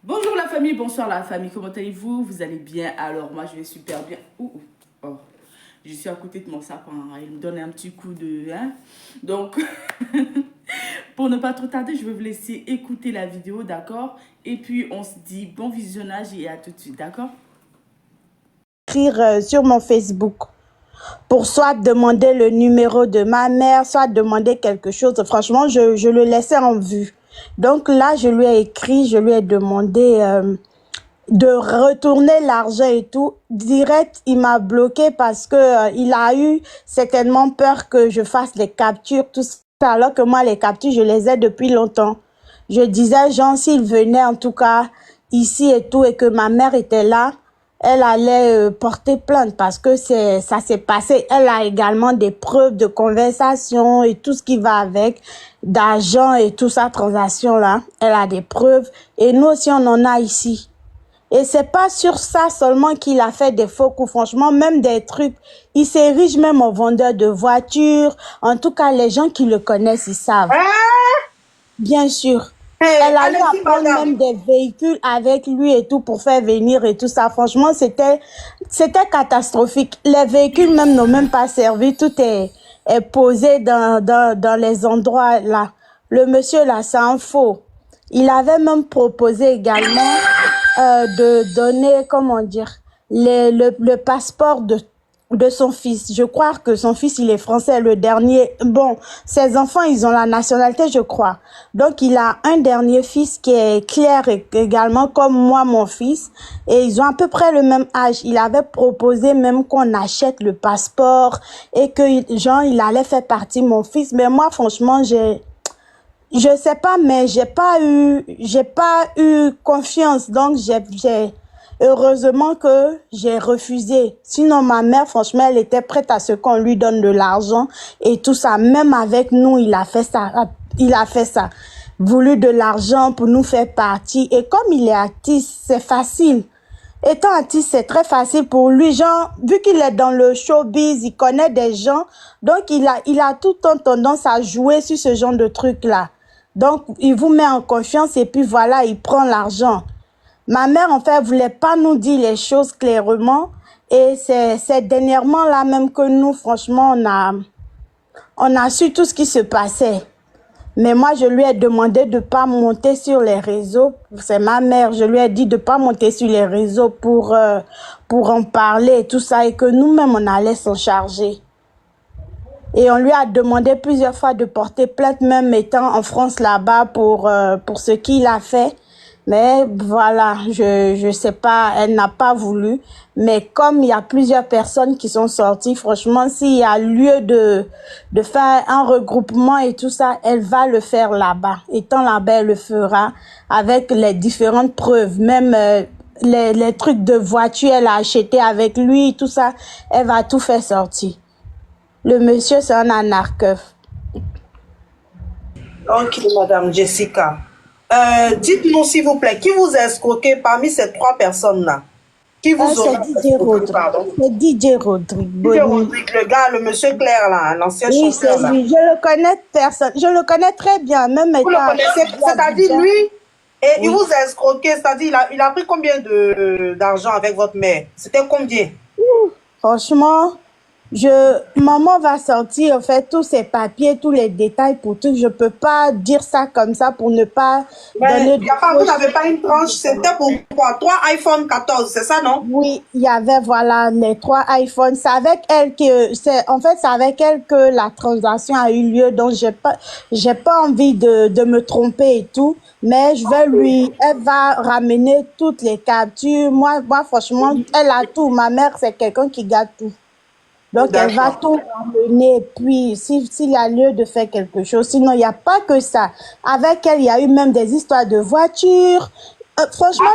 Bonjour la famille, bonsoir la famille, comment allez-vous? Vous allez bien? Alors moi je vais super bien. Oh. Je suis à côté de mon sapin, il me donne un petit coup de... Donc, pour ne pas trop tarder, je vais vous laisser écouter la vidéo, d'accord? Et puis on se dit bon visionnage et à tout de suite, d'accord? Écrire sur mon Facebook pour soit demander le numéro de ma mère, soit demander quelque chose. Franchement, je le laissais en vue. Donc là, je lui ai écrit, je lui ai demandé de retourner l'argent et tout. Direct, il m'a bloqué parce que il a eu certainement peur que je fasse les captures, tout ça. Alors que moi, les captures, je les ai depuis longtemps. Je disais, genre, s'il venait en tout cas ici et tout, et que ma mère était là, elle allait porter plainte parce que ça s'est passé. Elle a également des preuves de conversation et tout ce qui va avec, d'argent et tout ça, transaction là. Elle a des preuves et nous aussi on en a ici. Et c'est pas sur ça seulement qu'il a fait des faux coups, franchement, même des trucs. Il s'érige même en vendeur de voitures. En tout cas, les gens qui le connaissent, ils savent. Bien sûr. Elle allait prendre même des véhicules avec lui et tout pour faire venir et tout ça. Franchement, c'était catastrophique. Les véhicules même n'ont même pas servi. Tout est posé dans les endroits là. Le monsieur là, c'est un faux. Il avait même proposé également de donner, comment dire, le passeport de son fils. Je crois que son fils, il est français, le dernier. Bon, ses enfants, ils ont la nationalité, je crois. Donc, il a un dernier fils qui est clair également, comme moi, mon fils. Et ils ont à peu près le même âge. Il avait proposé même qu'on achète le passeport et que, genre, il allait faire partie mon fils. Mais moi, franchement, je sais pas, mais j'ai pas eu confiance. Donc, heureusement que j'ai refusé. Sinon, ma mère, franchement, elle était prête à ce qu'on lui donne de l'argent et tout ça. Même avec nous, il a fait ça. Voulu de l'argent pour nous faire partie. Et comme il est artiste, c'est facile. Étant artiste, c'est très facile pour lui. Genre, vu qu'il est dans le showbiz, il connaît des gens. Donc, il a tout le temps tendance à jouer sur ce genre de truc-là. Donc, il vous met en confiance et puis voilà, il prend l'argent. Ma mère, en fait, voulait pas nous dire les choses clairement. Et c'est dernièrement là même que nous, franchement, on a su tout ce qui se passait. Mais moi, je lui ai demandé de pas monter sur les réseaux. C'est ma mère. Je lui ai dit de pas monter sur les réseaux pour en parler et tout ça. Et que nous-mêmes, on allait s'en charger. Et on lui a demandé plusieurs fois de porter plainte, même étant en France là-bas pour ce qu'il a fait. Mais voilà, je sais pas, elle n'a pas voulu. Mais comme il y a plusieurs personnes qui sont sorties, franchement, s'il y a lieu de faire un regroupement et tout ça, elle va le faire là-bas. Étant là-bas, elle le fera avec les différentes preuves. Même les trucs de voiture, elle a acheté avec lui, tout ça, elle va tout faire sortir. Le monsieur, c'est un anarque. Ok, Madame Jessica. Dites-nous, s'il vous plaît, qui vous a escroqué parmi ces 3 personnes-là? Qui vous C'est DJ Rodrigue. C'est DJ Rodrigue. DJ Rodrigue, le gars, le monsieur Clair, là, l'ancien Oui, chanteur. c'est lui. Je le connais personne. Je le connais très bien, même Vous le connaissez, c'est-à-dire lui, et il vous a escroqué, c'est-à-dire il a pris combien d'argent avec votre mère? C'était combien? Franchement, maman va sortir en fait tous ses papiers, tous les détails pour tout. Je peux pas dire ça comme ça pour ne pas donner de vous n'avez pas une tranche, c'était pour quoi? 3 iPhone 14, c'est ça, non? Oui, il y avait voilà les 3 iPhones. C'est avec elle que la transaction a eu lieu. Donc j'ai pas envie de me tromper et tout. Mais elle va ramener toutes les captures. Moi franchement, elle a tout. Ma mère, c'est quelqu'un qui garde tout. Donc, elle va tout ramener. Puis, s'il y a lieu de faire quelque chose. Sinon, il n'y a pas que ça. Avec elle, il y a eu même des histoires de voitures. Franchement,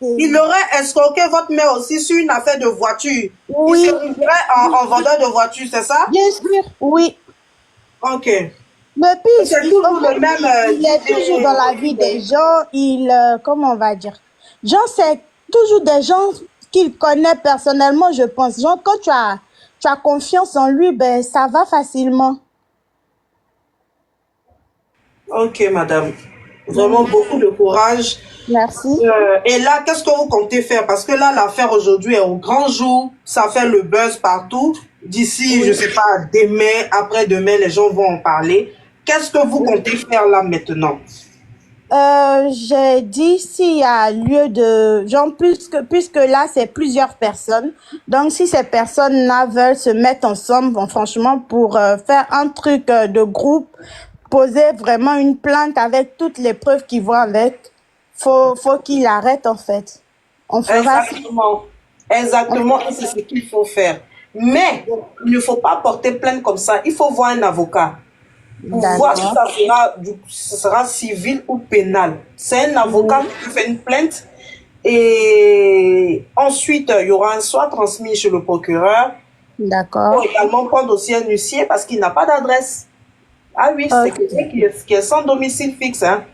il aurait escroqué votre mère aussi sur une affaire de voiture. Oui. Il se livrait en vendeur de voiture, c'est ça? Bien sûr, oui. Ok. Mais puis, c'est toujours le même. Il est toujours dans la vie des gens. Comment on va dire? Genre, c'est toujours des gens qu'il connaît personnellement, je pense. Genre, quand tu as confiance en lui, ben, ça va facilement. Ok, madame. Vraiment beaucoup de courage. Merci. Et là, qu'est-ce que vous comptez faire? Parce que là, l'affaire aujourd'hui est au grand jour. Ça fait le buzz partout. D'ici, je sais pas, demain, après-demain, les gens vont en parler. Qu'est-ce que vous comptez faire là maintenant? J'ai dit s'il y a lieu de, genre, puisque là, c'est plusieurs personnes. Donc, si ces personnes-là veulent se mettre ensemble, bon, franchement, pour faire un truc de groupe, poser vraiment une plainte avec toutes les preuves qui vont avec, faut qu'il arrête, en fait. On fera ça. Exactement. Exactement, et c'est ce qu'il faut faire. Mais il ne faut pas porter plainte comme ça. Il faut voir un avocat pour voir si D'accord. ça sera civil ou pénal. C'est un avocat qui fait une plainte et ensuite il y aura un soit transmis chez le procureur D'accord. pour également prendre aussi un huissier parce qu'il n'a pas d'adresse. Ah oui, c'est Ok. quelqu'un qui est sans domicile fixe. Hein.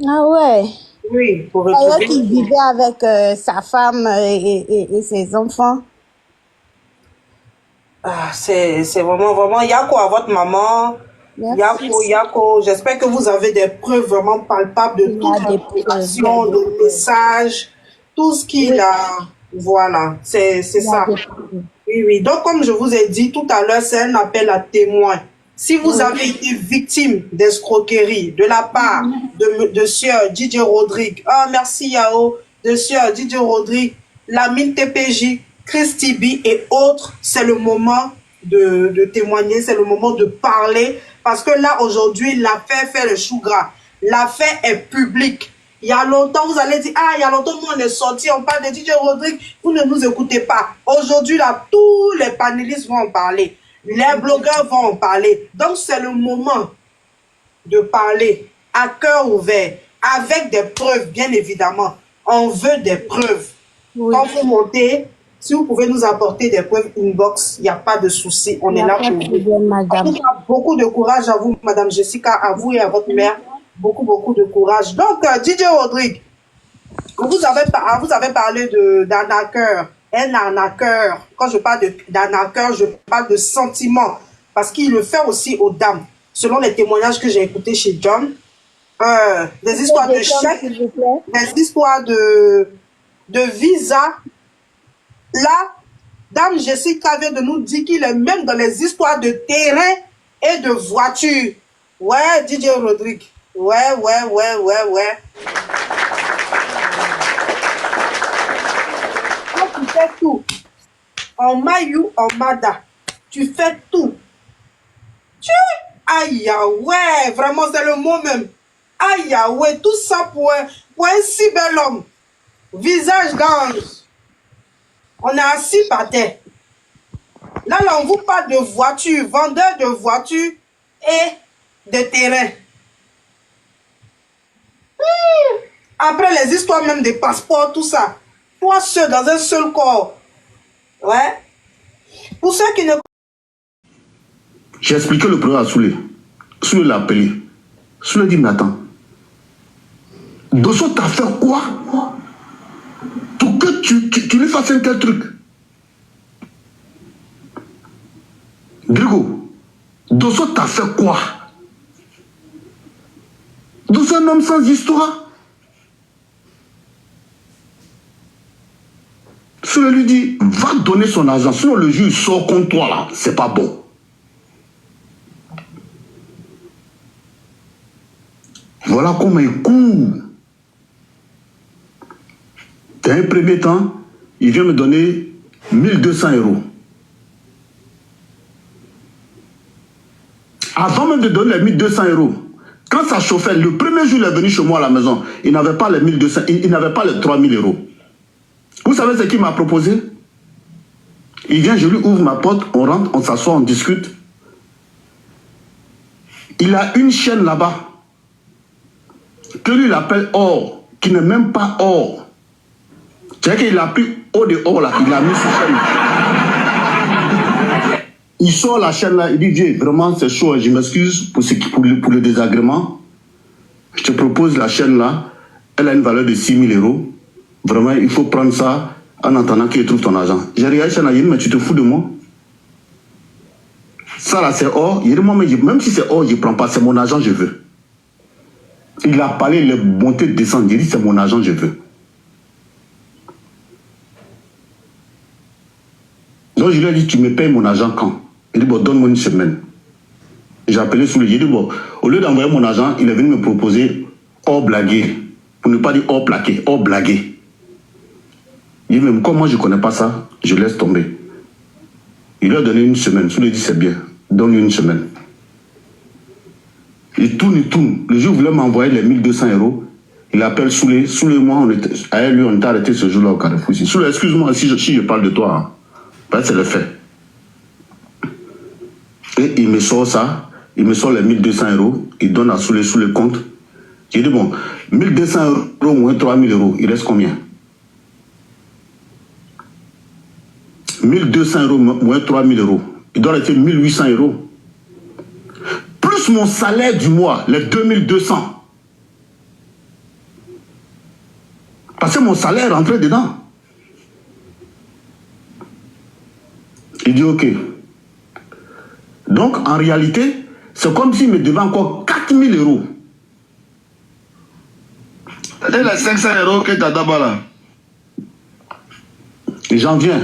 Ah ouais. Oui, pour D'ailleurs, retrouver. qu'il vivait avec sa femme et ses enfants. Ah, c'est vraiment, vraiment. Yako à votre maman. Merci. Yako. J'espère que vous avez des preuves vraiment palpables de Il y toute a des preuves. Il y a l'information, des de preuves. messages, tout ce qu'il Oui, a. Voilà, c'est il y a ça. des preuves. Oui, oui. Donc, comme je vous ai dit tout à l'heure, c'est un appel à témoins. Si vous Oui. avez été victime d'escroquerie de la part de Sieur Didier Rodrigue, ah, merci Yao, de Sieur Didier Rodrigue, Lamine TPJ, Christy B et autres, c'est le moment de témoigner, c'est le moment de parler, parce que là, aujourd'hui, l'affaire fait le chou gras. L'affaire est publique. Il y a longtemps, vous allez dire, ah, il y a longtemps, nous, on est sortis, on parle de Didier Rodrigue, vous ne nous écoutez pas. Aujourd'hui, là, tous les panélistes vont en parler. Les blogueurs vont en parler. Donc, c'est le moment de parler à cœur ouvert, avec des preuves, bien évidemment. On veut des preuves. Oui. Quand vous montez, si vous pouvez nous apporter des preuves inbox, il n'y a pas de souci. On Il n'y est a là pas pour de vous. problème, En madame. tout cas, beaucoup de courage à vous, Madame Jessica, à vous et à votre mère. Beaucoup, beaucoup de courage. Donc, Didier Rodrigue, vous avez parlé d'arnaqueur. Un arnaqueur. Quand je parle d'arnaqueur, je parle de sentiment. Parce qu'il le fait aussi aux dames. Selon les témoignages que j'ai écoutés chez John, des histoires de chèques, S'il vous plaît. des histoires de visa. Là, Dame Jessica vient de nous dire qu'il est même dans les histoires de terrain et de voiture. Ouais, Didier Rodrigue. Ouais. Toi, tu fais tout. En Mayu, en Mada. Tu fais tout. Aïe, ouais, vraiment, c'est le mot même. Aïe, ouais, tout ça pour un si bel homme. Visage d'ange. On est assis par terre. Là, on vous parle de voitures, vendeurs de voitures et de terrain. Après, les histoires même des passeports, tout ça. Toi seul, dans un seul corps. Ouais. Pour ceux qui ne... J'ai expliqué le problème à Soulé. Soulé l'a appelé. Soulé dit, mais attends. Dosso t'a fait quoi pour que tu lui fasses un tel truc? Grigo, Dosso t'a fait quoi? Dosso est un homme sans histoire. Soulé lui dit, va donner son argent. Sinon le juge sort contre toi là. C'est pas bon. Voilà comment il court. Dans un premier temps, il vient me donner 1200 €. Avant même de donner les 1200 €, quand ça chauffait, le premier jour il est venu chez moi à la maison, il n'avait pas les 1200, il n'avait pas les 3000 €. Vous savez ce qu'il m'a proposé? Il vient, je lui ouvre ma porte, on rentre, on s'assoit, on discute. Il a une chaîne là-bas, que lui il appelle or, qui n'est même pas or. C'est-à-dire qu'il a pris haut de or là, il a mis sa chaîne. Il sort la chaîne là, il dit, Dieu, vraiment c'est chaud, je m'excuse pour le désagrément. Je te propose la chaîne là, elle a une valeur de 6 000 €. Vraiment, il faut prendre ça en attendant qu'il trouve ton argent. J'ai regardé la chaîne là, il dit, mais tu te fous de moi? Ça là c'est or, il dit, moi, même si c'est or, je ne prends pas, c'est mon argent, je veux. Il a parlé les bontés de descendre. J'ai dit, c'est mon argent, je veux. Donc je lui ai dit, tu me payes mon argent quand? Il dit, bon, donne-moi une semaine. J'ai appelé Soulé, j'ai dit, bon, au lieu d'envoyer mon argent, il est venu me proposer hors blagué. Pour ne pas dire hors plaqué, hors blagué. Il dit, même comme moi je ne connais pas ça, je laisse tomber. Il lui a donné une semaine. Soulé dit, c'est bien, donne-lui une semaine. Il tourne, il tourne. Le jour où il voulait m'envoyer les 1200 €, il appelle Soulé. Soulé, moi, on était arrêté ce jour-là au Carrefour. Soulé, excuse-moi si je parle de toi. Hein. C'est le fait. Et il me sort ça, il me sort les 1200 €, il donne à Soulé sous le compte. J'ai dit, bon, 1200 € moins 3000 €, il reste combien? 1200 € moins 3000 €, il doit rester 1800 €. Plus mon salaire du mois, les 2200. Parce que mon salaire est rentré dedans. Il dit ok. Donc en réalité, c'est comme s'il me devait encore 4000 €. Et les 500 € que tu as d'abord là? Et j'en viens.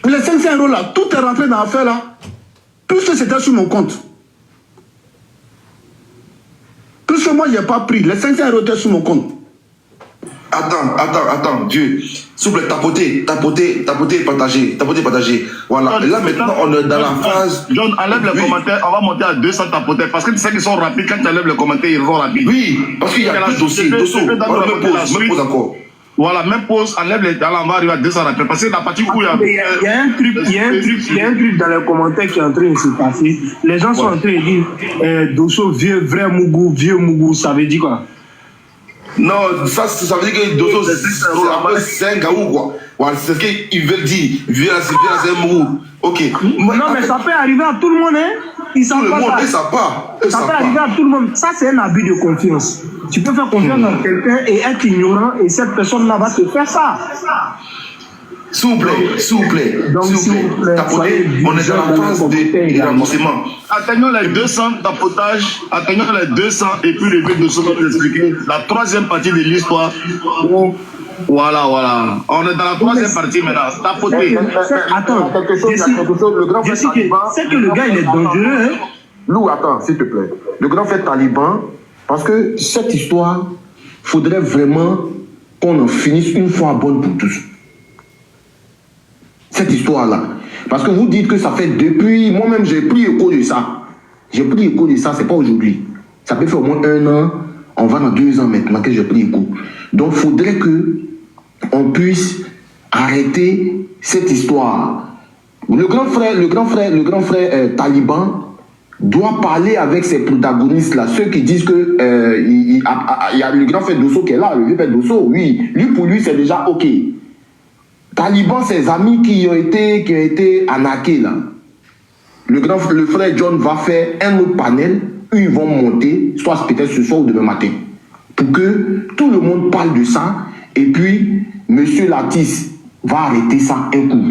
Les 500 € là, tout est rentré dans l'affaire là. Puisque c'était sur mon compte. Puisque moi, je n'ai pas pris. Les 500 € étaient sur mon compte. Attends, Dieu. S'il vous plaît, tapoter, partager. Voilà. Et là, maintenant, on est dans la phase... John, enlève les commentaires, on va monter à 200 tapoter. Parce que tu sais qu'ils sont rapides. Quand tu enlèves les commentaires, ils sont rapides. Oui, parce qu'il y a plus de dossiers. Me pose encore. Voilà, même pause, enlève les talents, on va arriver à 200 rappels. Parce que la partie où il y a un truc dans les commentaires qui est en train de se passer. Les gens sont en train de dire Dosso, vieux Mougou, ça veut dire quoi? Non, ça veut dire que Dosso, c'est un gaou, quoi. Voilà, c'est ce qu'ils veulent dire. Vieux, c'est un Mougou. Ok. Non, mais ça peut arriver à tout le monde, hein. Ils savent tout pas le monde, ça. ils savent pas. Ça peut arriver à tout le monde. Ça, c'est un abus de confiance. Tu peux faire confiance à quelqu'un et être ignorant, et cette personne-là va te faire ça. S'il vous plaît. Donc, s'il vous plaît, on est dans la phase de remboursement. Atteignons les 200 tapotages, atteignons les 200 et puis le but de ce qu'on va expliquer. La troisième partie de l'histoire. Voilà. On est dans la troisième partie maintenant. Tapoter. Attends, c'est que le gars, il est dangereux, hein. Lou, attends, s'il te plaît. Le grand frère taliban, parce que cette histoire, faudrait vraiment qu'on en finisse une fois bonne pour tous. Cette histoire-là. Parce que vous dites que ça fait depuis... Moi-même, j'ai pris écho de ça. C'est pas aujourd'hui. Ça peut faire au moins 1 an. On va dans 2 ans maintenant que j'ai pris écho. Donc, il faudrait que on puisse arrêter cette histoire. Le grand frère taliban doit parler avec ces protagonistes-là, ceux qui disent que il y a le grand frère Dosso qui est là, le vieux père Dosso, oui, pour lui c'est déjà ok. Taliban, ses amis qui ont été arnaqués là. Le frère John va faire un autre panel où ils vont monter, soit peut-être ce soir ou demain matin, pour que tout le monde parle de ça, et puis Monsieur Latis va arrêter ça un coup.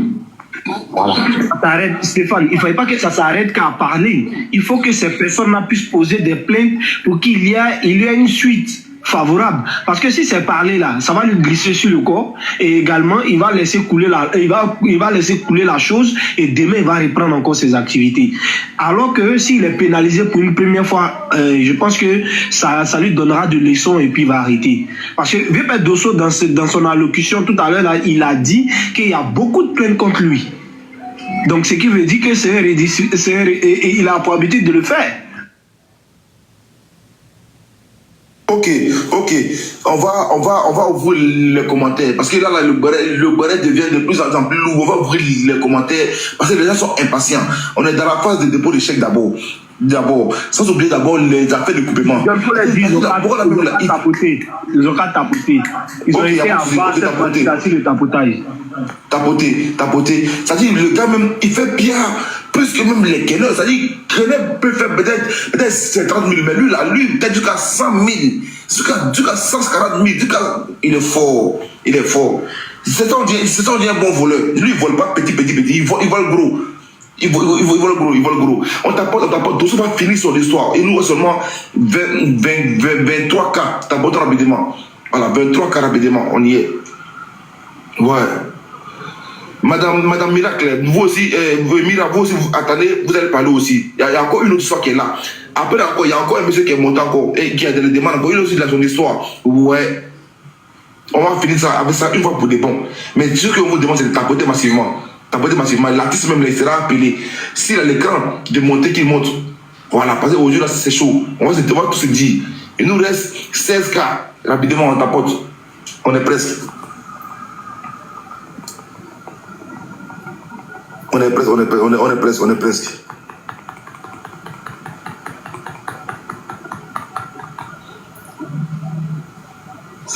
Voilà. Ça s'arrête, Stéphane. Il ne fallait pas que ça s'arrête qu'à parler. Il faut que ces personnes-là puissent poser des plaintes pour qu'il y ait une suite favorable. Parce que si c'est parler là, ça va lui glisser sur le corps et également il va laisser couler la chose et demain il va reprendre encore ses activités. Alors que s'il est pénalisé pour une première fois, je pense que ça lui donnera de leçons et puis il va arrêter. Parce que Vieux Dosso dans son allocution tout à l'heure là, il a dit qu'il y a beaucoup de plaintes contre lui. Donc ce qui veut dire que il a pour habitude de le faire. Ok. On va ouvrir les commentaires. Parce que là le barret devient de plus en plus lourd. On va ouvrir les commentaires. Parce que les gens sont impatients. On est dans la phase de dépôt de chèque d'abord. Sans oublier d'abord les affaires de coupement. Ils ont qu'à tapoter. Ils ont été avant cette pratique de tapotage. Tapoter. C'est-à-dire, le gars même, il fait bien plus que même les Kenner. C'est-à-dire, Kenner peut faire peut-être 50 000, mais lui, peut-être jusqu'à 100 000, jusqu'à 140 000, il est fort. C'est ça, on dit un bon voleur. Lui, il ne vole pas petit, il vole gros. Il vole gros, il vole gros. On t'apporte, Dosso va finir son histoire. Il nous reste seulement 23 cas. T'apportes rapidement. Voilà, 23 cas rapidement, on y est. Ouais. Madame Miracle, vous aussi, Mira, vous aussi, vous attendez, vous allez parler aussi. Il y a encore une autre histoire qui est là. Après, encore, il y a encore un monsieur qui est monté encore et qui a des demandes encore. Il a aussi de son histoire. Ouais. On va finir ça avec ça une fois pour des bons. Mais ce qu'on vous demande, c'est de tapoter massivement. Tapoter massivement. L'artiste même, il sera appelé. S'il a l'écran de monter, qu'il monte. Voilà, parce qu'aujourd'hui, là, c'est chaud. On va tout se dire. Il nous reste 16 cas. Rapidement, on tapote. On est presque. On est presque.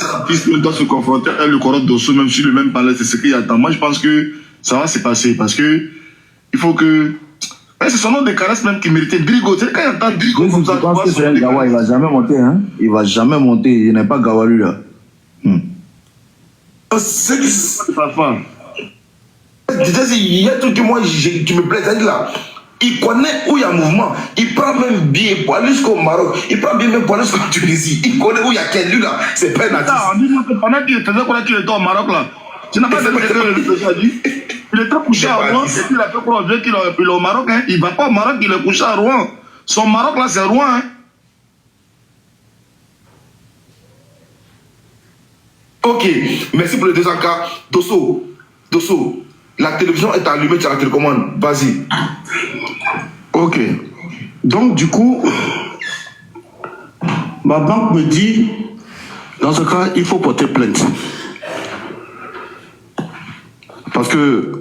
L'artiste doit se confronter à le corps Dosso, même sur le même palais, c'est ce qu'il attend. Moi, je pense que ça va se passer parce que il faut que. C'est son nom de caresse même qui méritait Drigo. C'est quand il entend Drigo comme ça. Je pense que c'est un Gawa, il va jamais monter. Hein? Il va jamais monter. Il n'est pas Gawa lui là. C'est que il y a un truc que moi qui me plaît, c'est-à-dire là, il connaît où il y a mouvement, il prend même bien pour aller jusqu'au Maroc, il prend bien même pour aller jusqu'en Tunisie, il connaît où il y a quel lui là, c'est pas un artiste. On dit que pendant qu'il faisait quoi qu'il était au Maroc là, tu n'as pas dit que le dit. Il était couché à Rouen, et puis il a fait croire qu'il est au Maroc, hein. Il ne va pas au Maroc, il est couché à Rouen. Son Maroc là, c'est Rouen. Hein. Ok, merci pour le 200 cas. Dosso, la télévision est allumée sur la télécommande. Vas-y. Ok. Donc, du coup, ma banque me dit, dans ce cas, il faut porter plainte. Parce que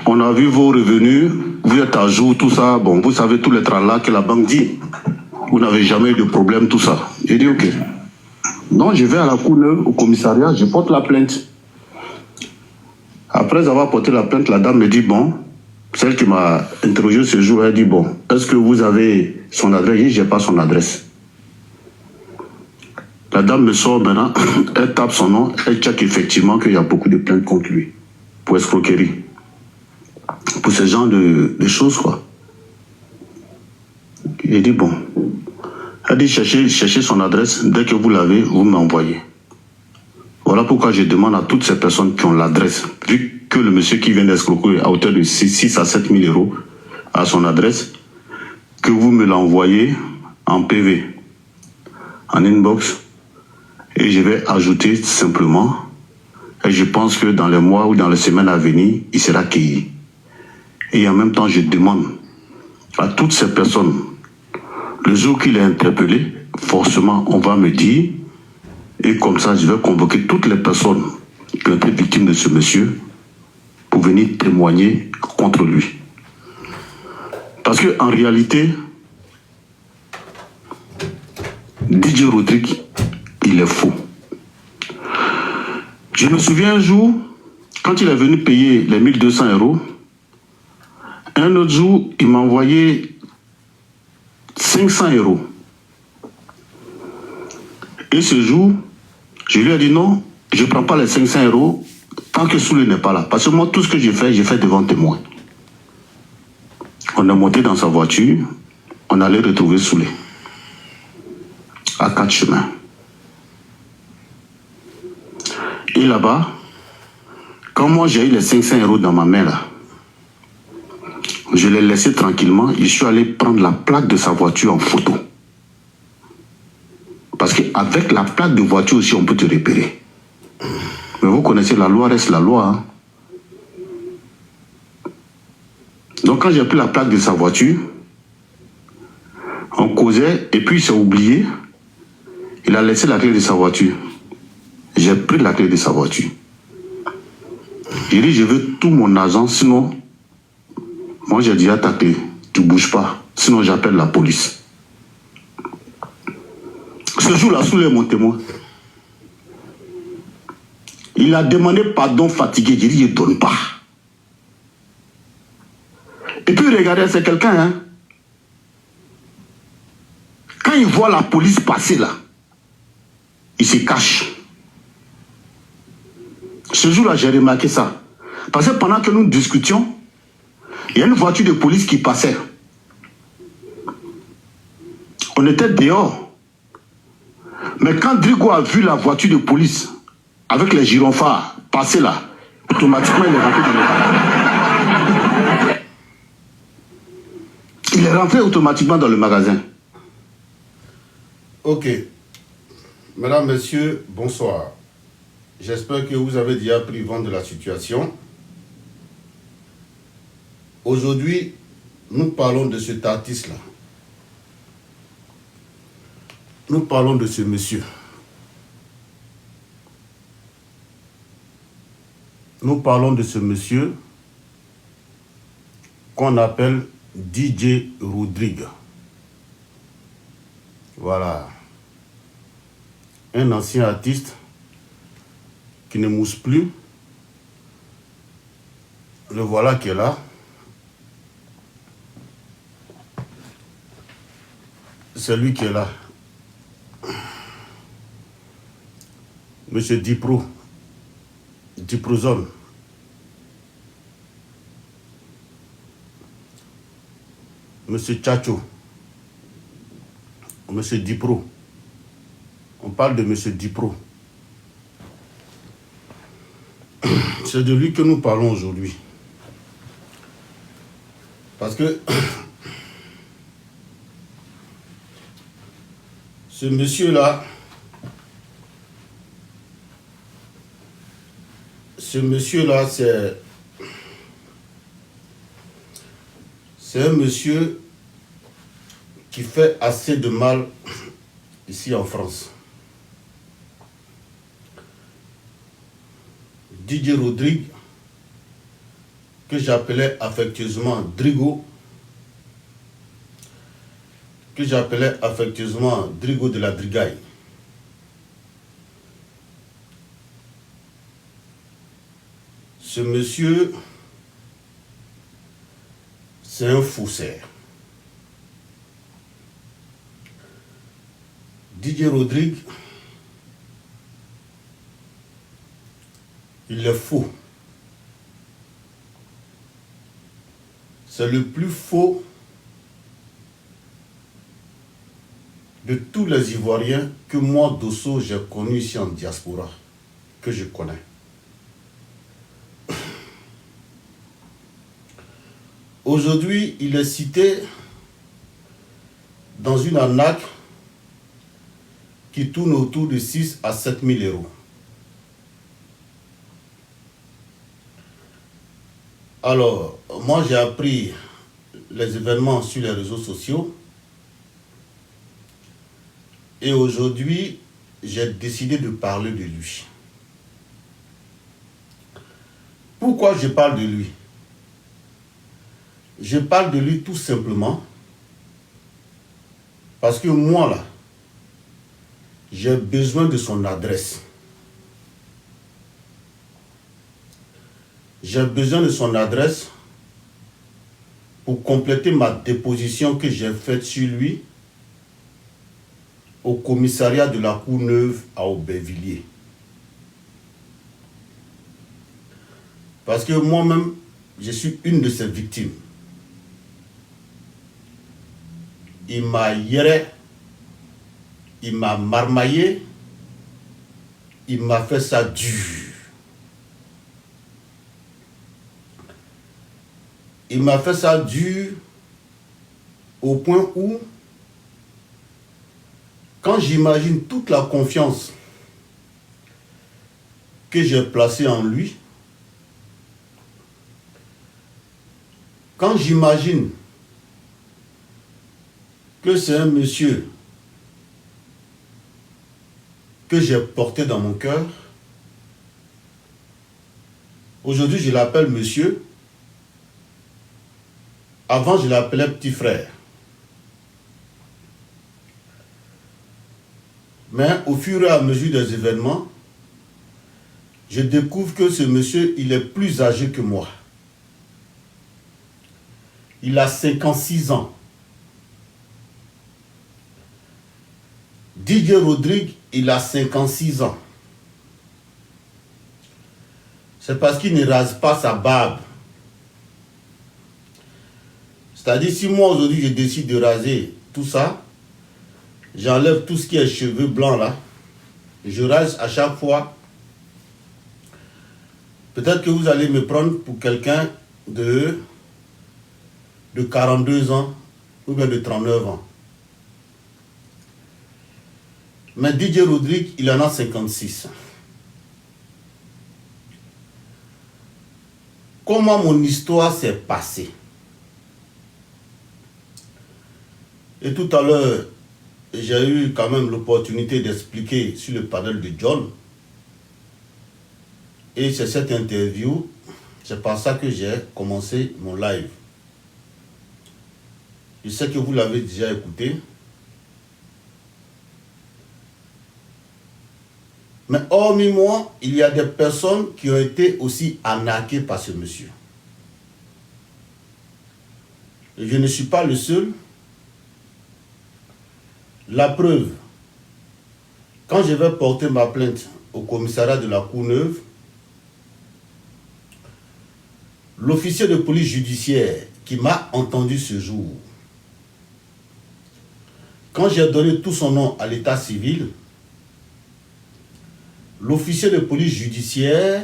on a vu vos revenus, vous êtes à jour, tout ça. Bon, vous savez tous les tralala que la banque dit. Vous n'avez jamais eu de problème, tout ça. J'ai dit, ok. Donc, je vais à la Courneuve, au commissariat, je porte la plainte. Après avoir porté la plainte, la dame me dit, bon, celle qui m'a interrogé ce jour, elle dit, bon, est-ce que vous avez son adresse? Je n'ai pas son adresse. La dame me sort maintenant, elle tape son nom, elle check effectivement qu'il y a beaucoup de plaintes contre lui, pour escroquerie. Pour ce genre de choses, quoi. Il dit, bon, elle dit, cherchez son adresse, dès que vous l'avez, vous m'envoyez. Voilà pourquoi je demande à toutes ces personnes qui ont l'adresse, vu que le monsieur qui vient d'escroquer à hauteur de 6 à 7 000 euros à son adresse, que vous me l'envoyez en PV, en inbox, et je vais ajouter simplement, et je pense que dans les mois ou dans les semaines à venir, il sera accueilli. Et en même temps, je demande à toutes ces personnes, le jour qu'il est interpellé, forcément, on va me dire, et comme ça, je vais convoquer toutes les personnes qui ont été victimes de ce monsieur pour venir témoigner contre lui. Parce qu'en réalité, DJ Rodrigue, il est faux. Je me souviens un jour, quand il est venu payer les 1200 euros, un autre jour, il m'a envoyé 500 euros. Et ce jour, je lui ai dit non, je ne prends pas les 500 euros tant que Soulé n'est pas là. Parce que moi, tout ce que j'ai fait devant témoin. On est monté dans sa voiture, on allait retrouver Soulé. À 4 chemins. Et là-bas, quand moi j'ai eu les 500 euros dans ma main là, je l'ai laissé tranquillement, je suis allé prendre la plaque de sa voiture en photo. Parce qu'avec la plaque de voiture aussi, on peut te repérer. Mais vous connaissez, la loi reste la loi. Hein? Donc quand j'ai pris la plaque de sa voiture, on causait, et puis il s'est oublié, il a laissé la clé de sa voiture. J'ai pris la clé de sa voiture. J'ai dit, je veux tout mon argent, sinon, moi j'ai dit à ta clé, tu ne bouges pas, sinon j'appelle la police. Ce jour-là, Soulé est mon témoin. Il a demandé pardon fatigué. J'ai dit, je ne donne pas. Et puis, regardez, c'est quelqu'un, hein. Quand il voit la police passer là, il se cache. Ce jour-là, j'ai remarqué ça. Parce que pendant que nous discutions, Il y a une voiture de police qui passait. On était dehors. Mais quand Drigo a vu la voiture de police avec les gyrophares passer là, automatiquement il est rentré dans le magasin. Il est rentré automatiquement dans le magasin. Ok. Mesdames, Messieurs, bonsoir. J'espère que vous avez déjà pris vent de la situation. Aujourd'hui, nous parlons de cet artiste-là. Nous parlons de ce monsieur. Nous parlons de ce monsieur qu'on appelle DJ Rodrigue. Voilà. Un ancien artiste qui ne mousse plus. Le voilà qui est là. C'est lui qui est là. Monsieur Dipro. Diprozone. Monsieur Tchacho. Monsieur Dipro. On parle de Monsieur Dipro. C'est de lui que nous parlons aujourd'hui. Parce que ce monsieur-là, c'est un monsieur qui fait assez de mal ici en France. DJ Rodrigue, que j'appelais affectueusement Drigo, de la Drigaille. Ce monsieur, c'est un faussaire. DJ Rodrigue, il est faux. C'est le plus faux de tous les Ivoiriens que moi, Dosso, j'ai connu ici en diaspora, que je connais. Aujourd'hui, il est cité dans une arnaque qui tourne autour de 6 à 7 000 €. Alors, moi j'ai appris les événements sur les réseaux sociaux et aujourd'hui, j'ai décidé de parler de lui. Pourquoi je parle de lui? Je parle de lui tout simplement parce que moi là, j'ai besoin de son adresse. J'ai besoin de son adresse pour compléter ma déposition que j'ai faite sur lui au commissariat de la Courneuve à Aubervilliers. Parce que moi-même, je suis une de ses victimes. Il m'a hiéré, il m'a marmaillé, il m'a fait ça dur. Il m'a fait ça dur au point où, quand j'imagine toute la confiance que j'ai placée en lui, quand j'imagine que c'est un monsieur que j'ai porté dans mon cœur, aujourd'hui je l'appelle monsieur. Avant, je l'appelais petit frère. Mais au fur et à mesure des événements, je découvre que ce monsieur, il est plus âgé que moi. Il a 56 ans. DJ Rodrigue, il a 56 ans. C'est parce qu'il ne rase pas sa barbe. C'est-à-dire, si moi aujourd'hui je décide de raser tout ça, j'enlève tout ce qui est cheveux blancs là, je rase à chaque fois. Peut-être que vous allez me prendre pour quelqu'un de 42 ans ou bien de 39 ans. Mais DJ Rodrigue, il en a 56. Comment mon histoire s'est passée? Et tout à l'heure, j'ai eu quand même l'opportunité d'expliquer sur le panel de John. Et c'est cette interview, c'est par ça que j'ai commencé mon live. Je sais que vous l'avez déjà écouté. Mais hormis moi, il y a des personnes qui ont été aussi arnaquées par ce monsieur. Et je ne suis pas le seul. La preuve, quand je vais porter ma plainte au commissariat de la Courneuve, l'officier de police judiciaire qui m'a entendu ce jour, quand j'ai donné tout son nom à l'état civil, l'officier de police judiciaire,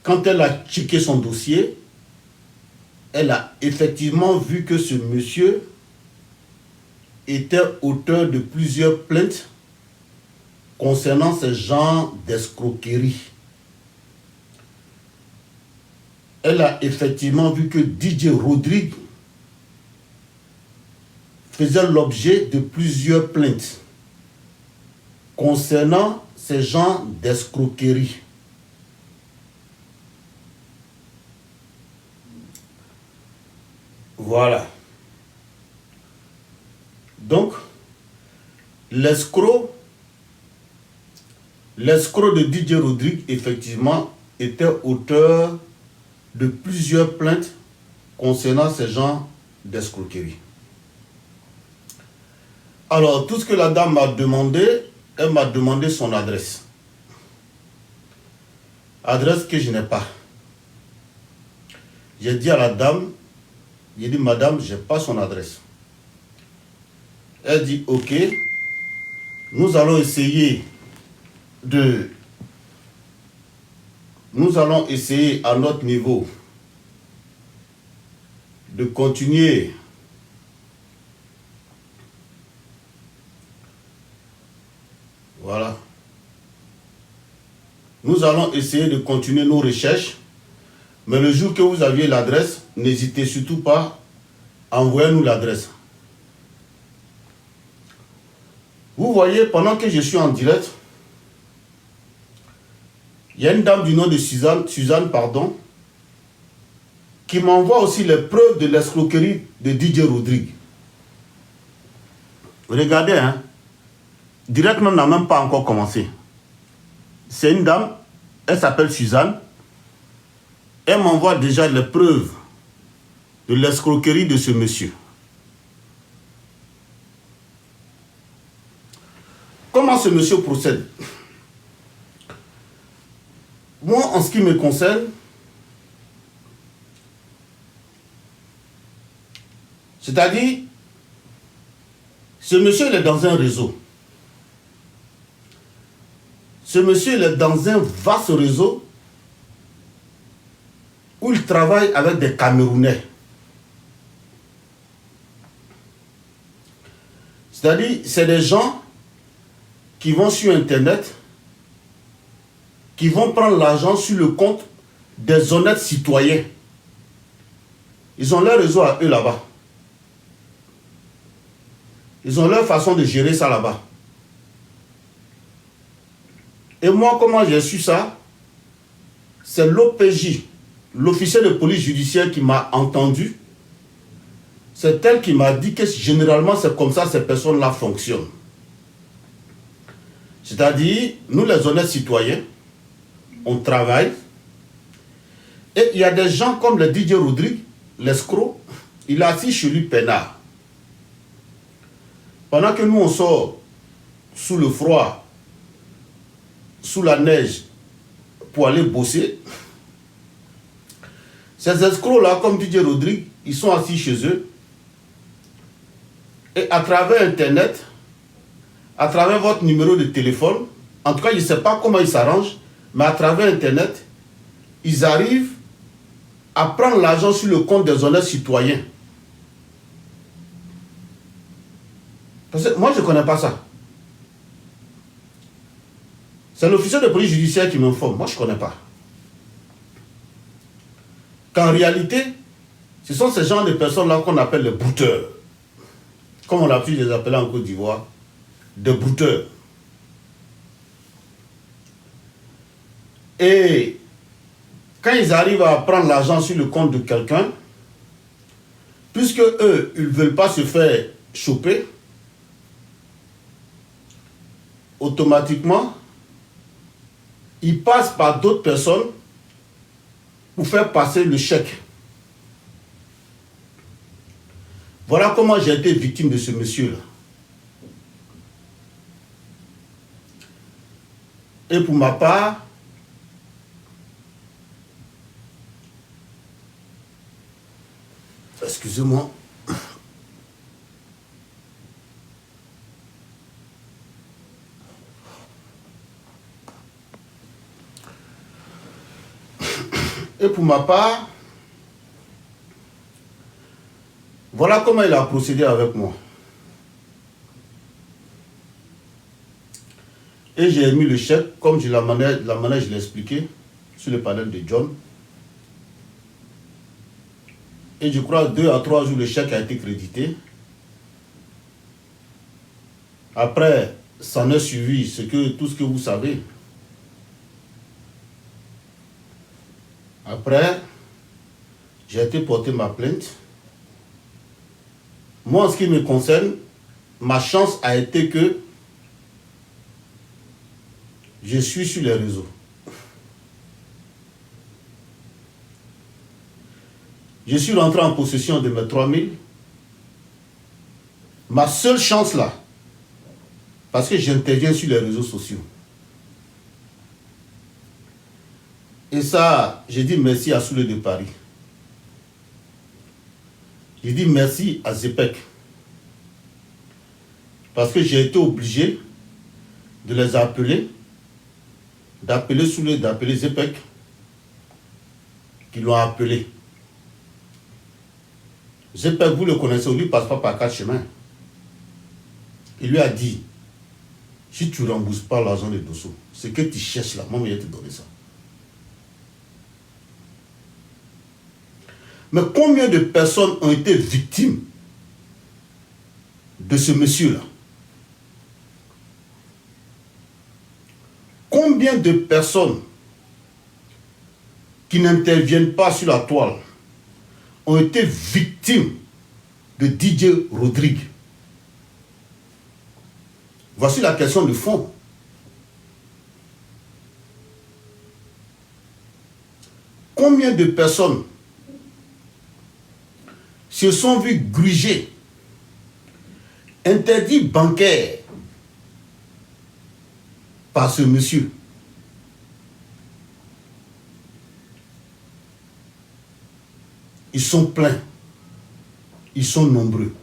quand elle a checké son dossier, elle a effectivement vu que ce monsieur était auteur de plusieurs plaintes concernant ce genre d'escroquerie. Elle a effectivement vu que DJ Rodrigue faisait l'objet de plusieurs plaintes concernant ces genres d'escroquerie. Voilà. Donc, l'escroc de DJ Rodrigue, effectivement, était auteur de plusieurs plaintes concernant ces genres d'escroquerie. Alors, tout ce que la dame m'a demandé, elle m'a demandé son adresse. Adresse que je n'ai pas. J'ai dit à la dame, j'ai dit, madame, je n'ai pas son adresse. Elle dit, ok, nous allons essayer à notre niveau de continuer voilà. Nous allons essayer de continuer nos recherches, mais le jour que vous aviez l'adresse, n'hésitez surtout pas à envoyer nous l'adresse. Vous voyez, pendant que je suis en direct, il y a une dame du nom de Suzanne, qui m'envoie aussi les preuves de l'escroquerie de DJ Rodrigue. Regardez, hein. Direct même n'a même pas encore commencé. C'est une dame, elle s'appelle Suzanne. Elle m'envoie déjà les preuves de l'escroquerie de ce monsieur. Comment ce monsieur procède? Moi, en ce qui me concerne, c'est-à-dire, ce monsieur il est dans un réseau. Ce monsieur il est dans un vaste réseau où il travaille avec des Camerounais. C'est-à-dire, c'est des gens qui vont sur Internet, qui vont prendre l'argent sur le compte des honnêtes citoyens. Ils ont leur réseau à eux là-bas. Ils ont leur façon de gérer ça là-bas. Et moi, comment j'ai su ça? C'est l'OPJ, l'officier de police judiciaire qui m'a entendu. C'est elle qui m'a dit que généralement c'est comme ça ces personnes-là fonctionnent. C'est-à-dire, nous les honnêtes citoyens, on travaille. Et il y a des gens comme le DJ Rodrigue, l'escroc, il est assis chez lui peinard. Pendant que nous on sort sous le froid, sous la neige, pour aller bosser, ces escrocs-là, comme DJ Rodrigue, ils sont assis chez eux. Et à travers Internet, à travers votre numéro de téléphone, en tout cas, je ne sais pas comment ils s'arrangent, mais à travers Internet, ils arrivent à prendre l'argent sur le compte des honnêtes citoyens. Parce que moi, je ne connais pas ça. C'est l'officier de police judiciaire qui m'informe. Moi, je ne connais pas. Qu'en réalité, ce sont ces gens de personnes-là qu'on appelle les brouteurs. Comme on a pu les appeler en Côte d'Ivoire, des brouteurs. Et quand ils arrivent à prendre l'argent sur le compte de quelqu'un, puisque eux, ils ne veulent pas se faire choper, automatiquement, ils passent par d'autres personnes pour faire passer le chèque. Voilà comment j'ai été victime de ce monsieur-là. Et pour ma part, excusez-moi, voilà comment il a procédé avec moi. Et j'ai mis le chèque, comme la manière je l'ai expliqué, sur le panel de John. Et je crois 2 à 3 jours, le chèque a été crédité. Après, ça n'a suivi tout ce que vous savez. Après, j'ai été porter ma plainte. Moi, en ce qui me concerne, ma chance a été que je suis sur les réseaux. Je suis rentré en possession de mes 3000. Ma seule chance là, parce que j'interviens sur les réseaux sociaux. Et ça, j'ai dit merci à Soule de Paris. J'ai dit merci à Zepec. Parce que j'ai été obligé de les appeler, d'appeler Soule, d'appeler Zepec, qui l'ont appelé. Zepec, vous le connaissez, lui ne passe pas par 4 chemins. Il lui a dit, si tu ne rembourses pas l'argent de Dosso, ce que tu cherches là, moi, je vais te donner ça. Mais combien de personnes ont été victimes de ce monsieur-là? Combien de personnes qui n'interviennent pas sur la toile ont été victimes de DJ Rodrigue? Voici la question de fond. Combien de personnes se sont vus gruger, interdits bancaires par ce monsieur? Ils sont pleins. Ils sont nombreux.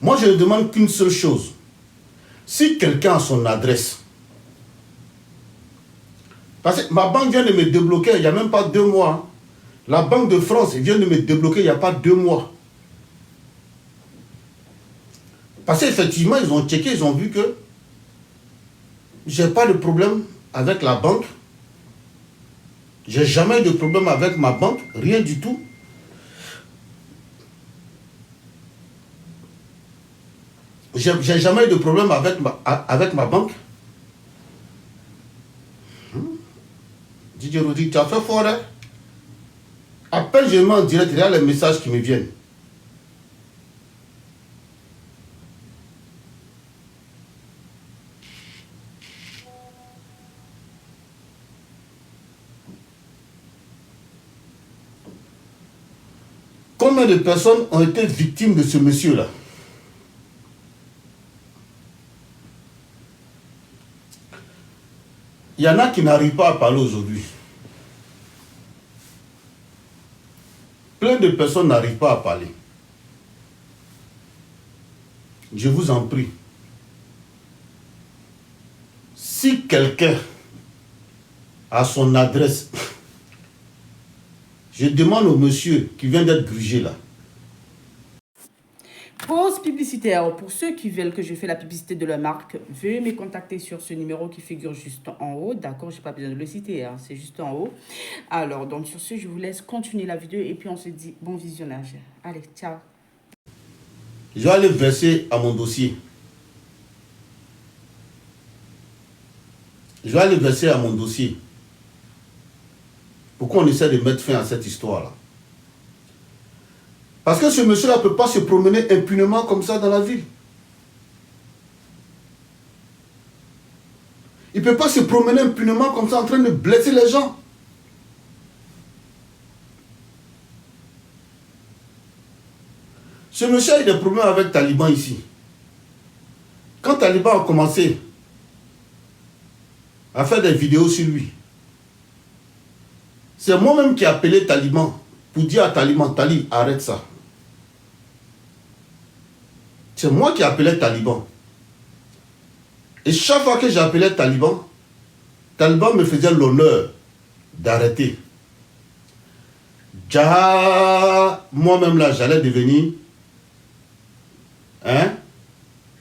Moi, je ne demande qu'une seule chose. Si quelqu'un a son adresse, parce que ma banque vient de me débloquer il n'y a même pas 2 mois. La Banque de France vient de me débloquer il n'y a pas 2 mois. Parce qu'effectivement, ils ont checké, ils ont vu que je n'ai pas de problème avec la banque. J'ai jamais eu de problème avec ma banque, rien du tout. J'ai jamais eu de problème avec ma banque. Didier Rodrigue, tu as fait fort, hein? À peine je mets en direct, il y a les messages qui me viennent. Combien de personnes ont été victimes de ce monsieur-là? Il y en a qui n'arrivent pas à parler aujourd'hui. plein de personnes n'arrivent pas à parler. Je vous en prie. Si quelqu'un a son adresse, je demande au monsieur qui vient d'être grugé là. Pause publicitaire. Pour ceux qui veulent que je fasse la publicité de leur marque, veuillez me contacter sur ce numéro qui figure juste en haut. D'accord, je n'ai pas besoin de le citer, hein, c'est juste en haut. Alors, donc sur ce, je vous laisse continuer la vidéo et puis on se dit bon visionnage. Allez, ciao. Je vais aller verser à mon dossier. Je vais aller verser à mon dossier. Pourquoi on essaie de mettre fin à cette histoire-là? Parce que ce monsieur-là ne peut pas se promener impunément comme ça dans la ville. Il ne peut pas se promener impunément comme ça en train de blesser les gens. Ce monsieur a eu des problèmes avec Taliban ici. Quand Taliban a commencé à faire des vidéos sur lui, c'est moi-même qui ai appelé Taliban pour dire à Taliban, Tali, arrête ça. C'est moi qui appelais Taliban. Et chaque fois que j'appelais Taliban, Taliban me faisait l'honneur d'arrêter. Moi-même là, j'allais devenir,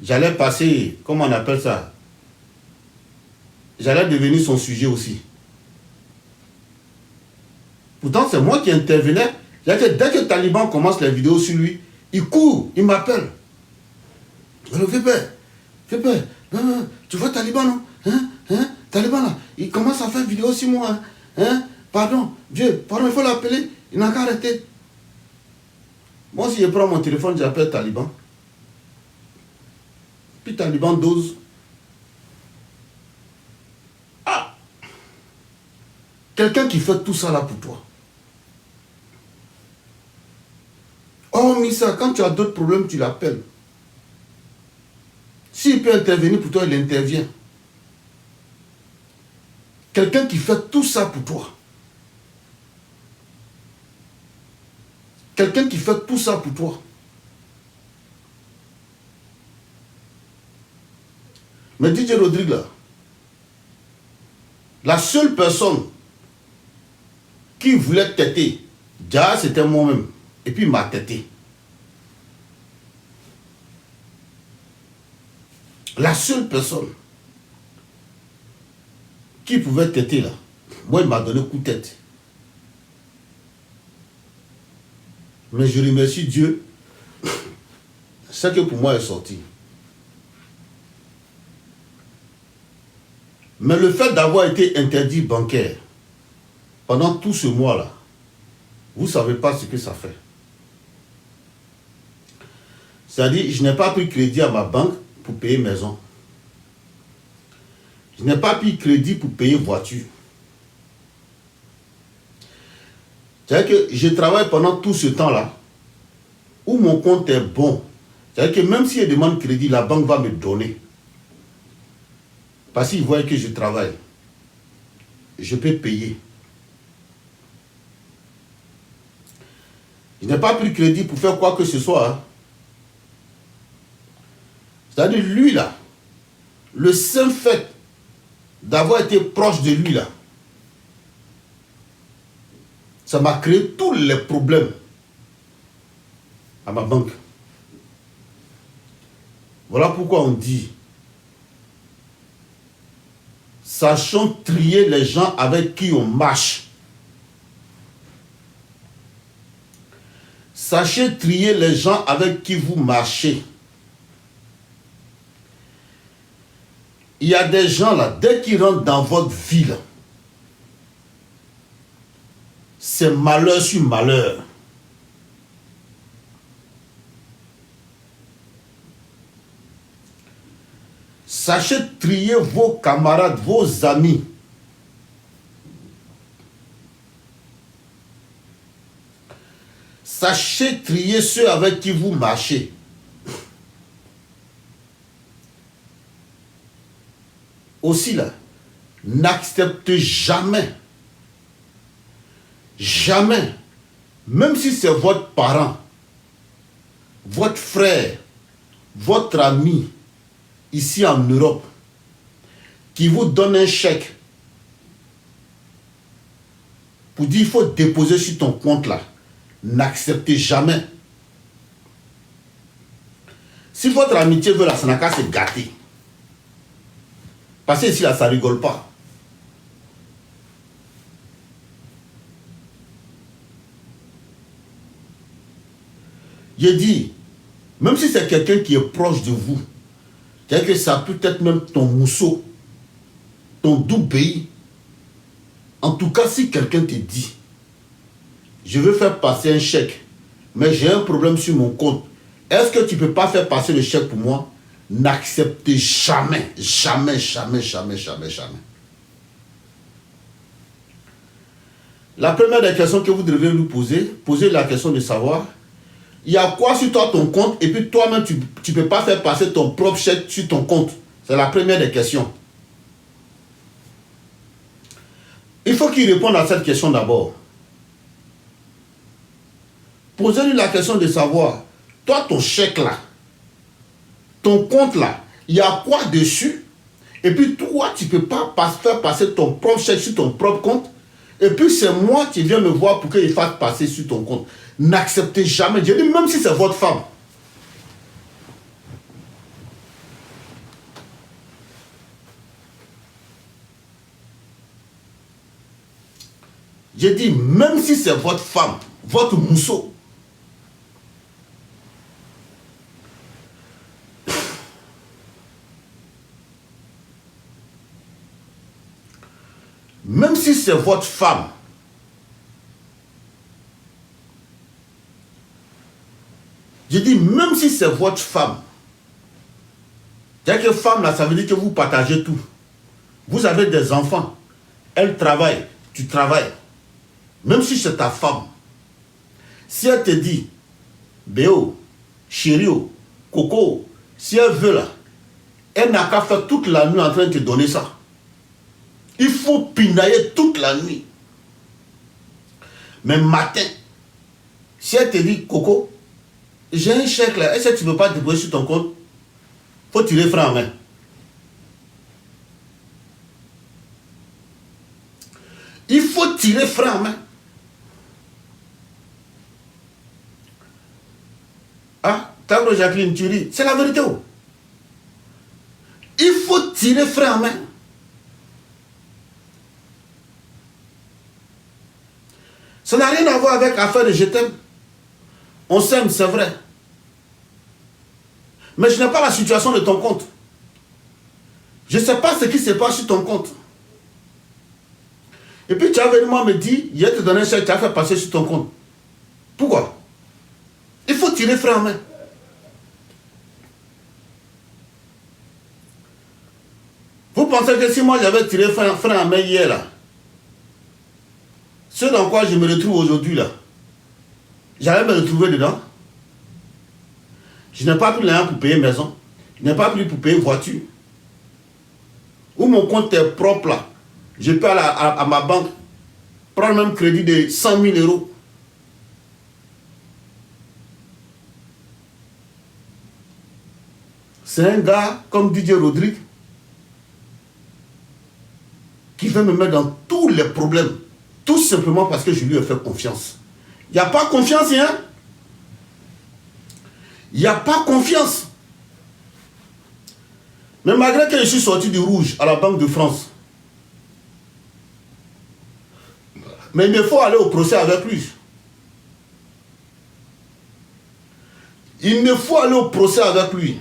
j'allais passer, comment on appelle ça? J'allais devenir son sujet aussi. Pourtant, c'est moi qui intervenais. Dès que Taliban commence les vidéos sur lui, il court, il m'appelle. Alors, fais peur. Tu vois Taliban, non? Taliban, là, il commence à faire vidéo sur moi. Pardon, Dieu, pardon, il faut l'appeler. Il n'a qu'à arrêter. Moi, si je prends mon téléphone, j'appelle Taliban. Puis Taliban dose. Ah! Quelqu'un qui fait tout ça là pour toi. Oh, Missa, quand tu as d'autres problèmes, tu l'appelles. S'il peut intervenir pour toi, il intervient. Quelqu'un qui fait tout ça pour toi. Quelqu'un qui fait tout ça pour toi. Mais DJ Rodrigue là, la seule personne qui voulait têter, déjà c'était moi-même. Et puis il m'a têté. La seule personne qui pouvait têter là, moi il m'a donné coup de tête. Mais je remercie Dieu, ce que pour moi est sorti. Mais le fait d'avoir été interdit bancaire pendant tout ce mois-là, vous ne savez pas ce que ça fait. C'est-à-dire, je n'ai pas pris crédit à ma banque pour payer maison. Je n'ai pas pris crédit pour payer voiture. C'est-à-dire que je travaille pendant tout ce temps-là où mon compte est bon. C'est-à-dire que même si je demande crédit, la banque va me donner. Parce qu'ils voient que je travaille. Je peux payer. Je n'ai pas pris crédit pour faire quoi que ce soit. Hein. C'est-à-dire, lui là, le seul fait d'avoir été proche de lui là, ça m'a créé tous les problèmes à ma banque. Voilà pourquoi on dit, sachons trier les gens avec qui on marche. Sachez trier les gens avec qui vous marchez. Il y a des gens là, dès qu'ils rentrent dans votre vie, c'est malheur sur malheur. Sachez trier vos camarades, vos amis. Sachez trier ceux avec qui vous marchez. Aussi là, n'acceptez jamais même si c'est votre parent, votre frère, votre ami, ici en Europe, qui vous donne un chèque pour dire il faut déposer sur ton compte là, n'acceptez jamais. Si votre amitié veut la Sanaka, c'est gâté. Parce que ici là, ça rigole pas. J'ai dit, même si c'est quelqu'un qui est proche de vous, c'est-à-dire que ça peut être même ton mousseau, ton doux pays. En tout cas, si quelqu'un te dit, je veux faire passer un chèque, mais j'ai un problème sur mon compte, est-ce que tu ne peux pas faire passer le chèque pour moi? N'acceptez jamais, jamais, jamais, jamais, jamais, jamais. La première des questions que vous devez nous poser, posez la question de savoir, il y a quoi sur toi ton compte, et puis toi-même, tu ne peux pas faire passer ton propre chèque sur ton compte. C'est la première des questions. Il faut qu'il réponde à cette question d'abord. Posez-lui la question de savoir, toi, ton chèque là, ton compte là, il y a quoi dessus? Et puis toi, tu ne peux pas faire passer ton propre chèque sur ton propre compte. Et puis c'est moi qui viens me voir pour qu'il fasse passer sur ton compte. N'acceptez jamais. Je dis, même si c'est votre femme. J'ai dit, même si c'est votre femme, votre mousseau. Même si c'est votre femme, je dis même si c'est votre femme, c'est-à-dire que femme là, ça veut dire que vous partagez tout. Vous avez des enfants, elle travaille, tu travailles. Même si c'est ta femme, si elle te dit, Béo, chérie, Coco, si elle veut là, elle n'a qu'à faire toute la nuit en train de te donner ça. Il faut pinailler toute la nuit. Mais matin, si elle te dit, Coco, j'ai un chèque là, est-ce que tu ne peux pas déposer sur ton compte? Il faut tirer franc en main. Il faut tirer franc en main. Ah, Tabro Jacqueline, tu dis, c'est la vérité. Oh. Il faut tirer franc en main. Ça n'a rien à voir avec l'affaire de je t'aime. On s'aime, c'est vrai. Mais je n'ai pas la situation de ton compte. Je ne sais pas ce qui se passe sur ton compte. Et puis tu as venu moi me dire, il a te donné un chèque, tu as fait passer sur ton compte. Pourquoi? Il faut tirer franc en main. Vous pensez que si moi j'avais tiré franc en main hier là, ce dans quoi je me retrouve aujourd'hui là, j'allais me retrouver dedans. Je n'ai pas pris l'argent pour payer maison. Je n'ai pas pris pour payer voiture. Ou mon compte est propre là. Je peux aller à ma banque prendre même crédit de 100 000 euros. C'est un gars comme Didier Rodrigue qui veut me mettre dans tous les problèmes. Tout simplement parce que je lui ai fait confiance. Il n'y a pas confiance, hein? Il n'y a pas confiance. Mais malgré que je suis sorti du rouge à la Banque de France, mais il me faut aller au procès avec lui. Il me faut aller au procès avec lui.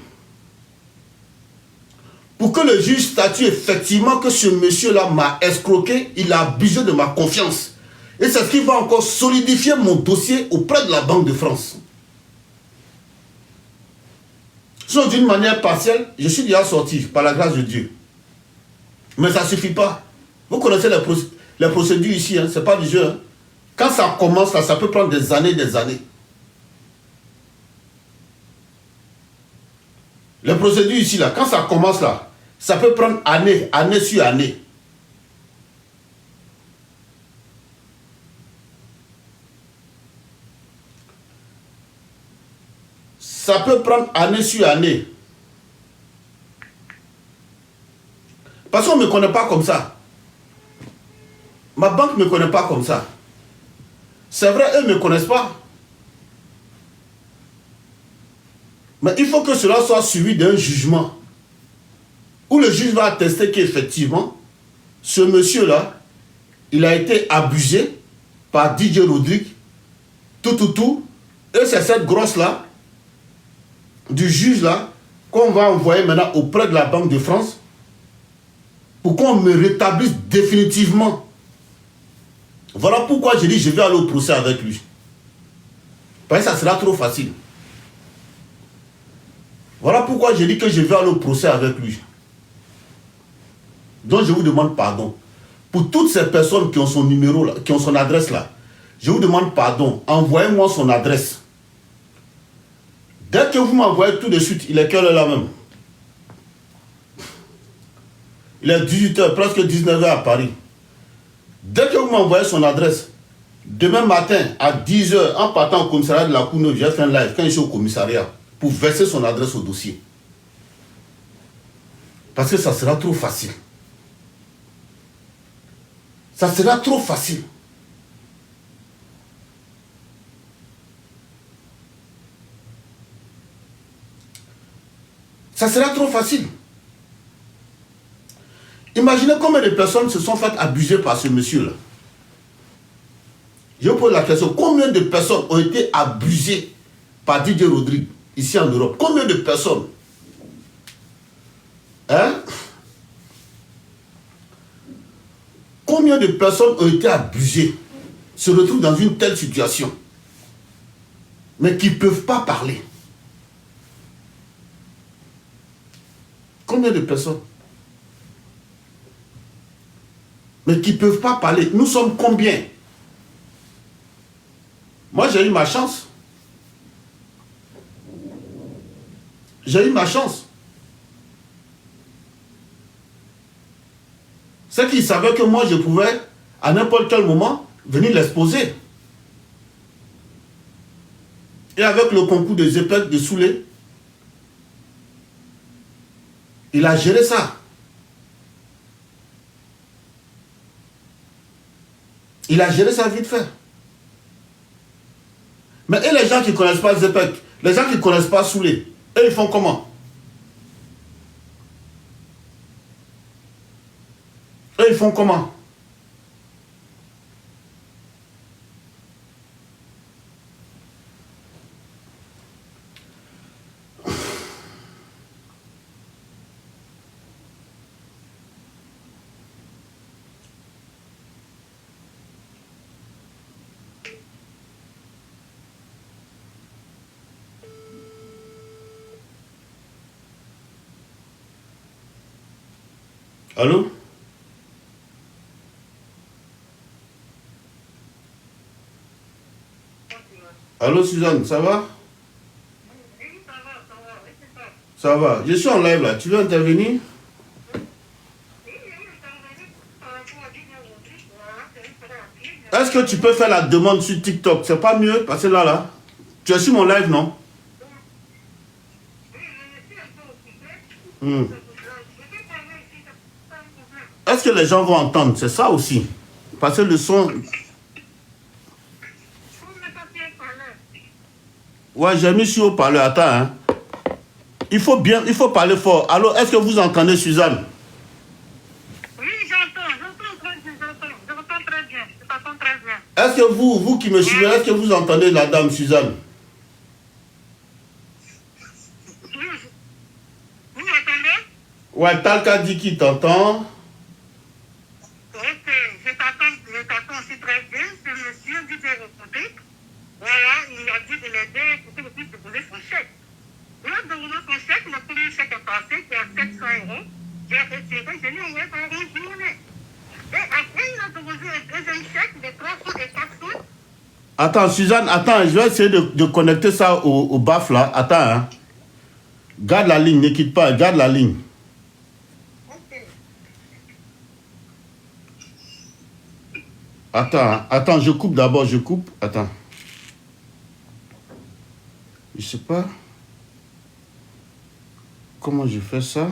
Pour que le juge statue effectivement que ce monsieur-là m'a escroqué, il a abusé de ma confiance. Et c'est ce qui va encore solidifier mon dossier auprès de la Banque de France. Sinon, d'une manière partielle, je suis déjà sorti par la grâce de Dieu. Mais ça ne suffit pas. Vous connaissez les procédures ici, hein, ce n'est pas du jeu. Hein. Quand ça commence, là, ça peut prendre des années, des années. Les procédures ici, là, quand ça commence là, ça peut prendre année, année sur année. ça peut prendre année sur année. Parce qu'on ne me connaît pas comme ça. Ma banque ne me connaît pas comme ça. C'est vrai, eux ne me connaissent pas. Mais il faut que cela soit suivi d'un jugement. Où le juge va attester qu'effectivement, ce monsieur-là, il a été abusé par DJ Rodrigue, tout. Et c'est cette grosse-là, du juge-là, qu'on va envoyer maintenant auprès de la Banque de France pour qu'on me rétablisse définitivement. Voilà pourquoi je dis je vais aller au procès avec lui. Parce que ça sera trop facile. Voilà pourquoi je dis que je vais aller au procès avec lui. Donc je vous demande pardon. Pour toutes ces personnes qui ont son numéro là, qui ont son adresse là, je vous demande pardon. Envoyez-moi son adresse. Dès que vous m'envoyez tout de suite, il est quelle heure là même? Il est 18h, presque 19h à Paris. Dès que vous m'envoyez son adresse, demain matin à 10h, en partant au commissariat de la Courneuve, j'ai fait un live quand je suis au commissariat pour verser son adresse au dossier. Parce que ça sera trop facile. Ça sera trop facile. Ça sera trop facile. Imaginez combien de personnes se sont faites abuser par ce monsieur-là. Je vous pose la question, combien de personnes ont été abusées par DJ Rodrigue ici en Europe? Combien de personnes? Hein? Combien de personnes ont été abusées, se retrouvent dans une telle situation, mais qui ne peuvent pas parler? Combien de personnes? Mais qui ne peuvent pas parler. Nous sommes combien? Moi, j'ai eu ma chance. J'ai eu ma chance. C'est qu'ils savaient que moi, je pouvais, à n'importe quel moment, venir l'exposer. Et avec le concours des épées de Soulé, il a géré ça. Il a géré ça vite fait. Mais et les gens qui ne connaissent pas Zepek, les gens qui ne connaissent pas Soulé, eux, ils font comment? Eux, ils font comment? Allô? Allô Suzanne, ça va? Ça va. Je suis en live là, tu veux intervenir? Est-ce que tu peux faire la demande sur TikTok? C'est pas mieux? Parce que là, tu es sur mon live, non? Est-ce que les gens vont entendre? C'est ça aussi. Parce que le son... Ouais, j'ai mis sur haut-parleur. Attends, hein. Il faut parler fort. Alors, est-ce que vous entendez Suzanne? Oui, j'entends très bien. Je t'entends très bien. Est-ce que vous qui me suivez, est-ce que vous entendez la dame Suzanne? Vous m'entendez? Ouais, Talca dit qu'il t'entend. Ok, je t'entends aussi très bien. C'est monsieur DJ Rodrigue. Voilà, il a dit de l'aider pour qu'il puisse déposer son chèque. Il a demandé son chèque, le premier chèque est passé, qui est à 700 €. J'ai retiré, je lui ai envoyé pendant une journée. Et après, il a demandé un deuxième chèque de 300 et 400. Attends, Suzanne, attends, je vais essayer de connecter ça au BAF là. Attends, hein. Garde la ligne, ne quitte pas, garde la ligne. Attends, je coupe d'abord, Attends. Je sais pas. Comment je fais ça?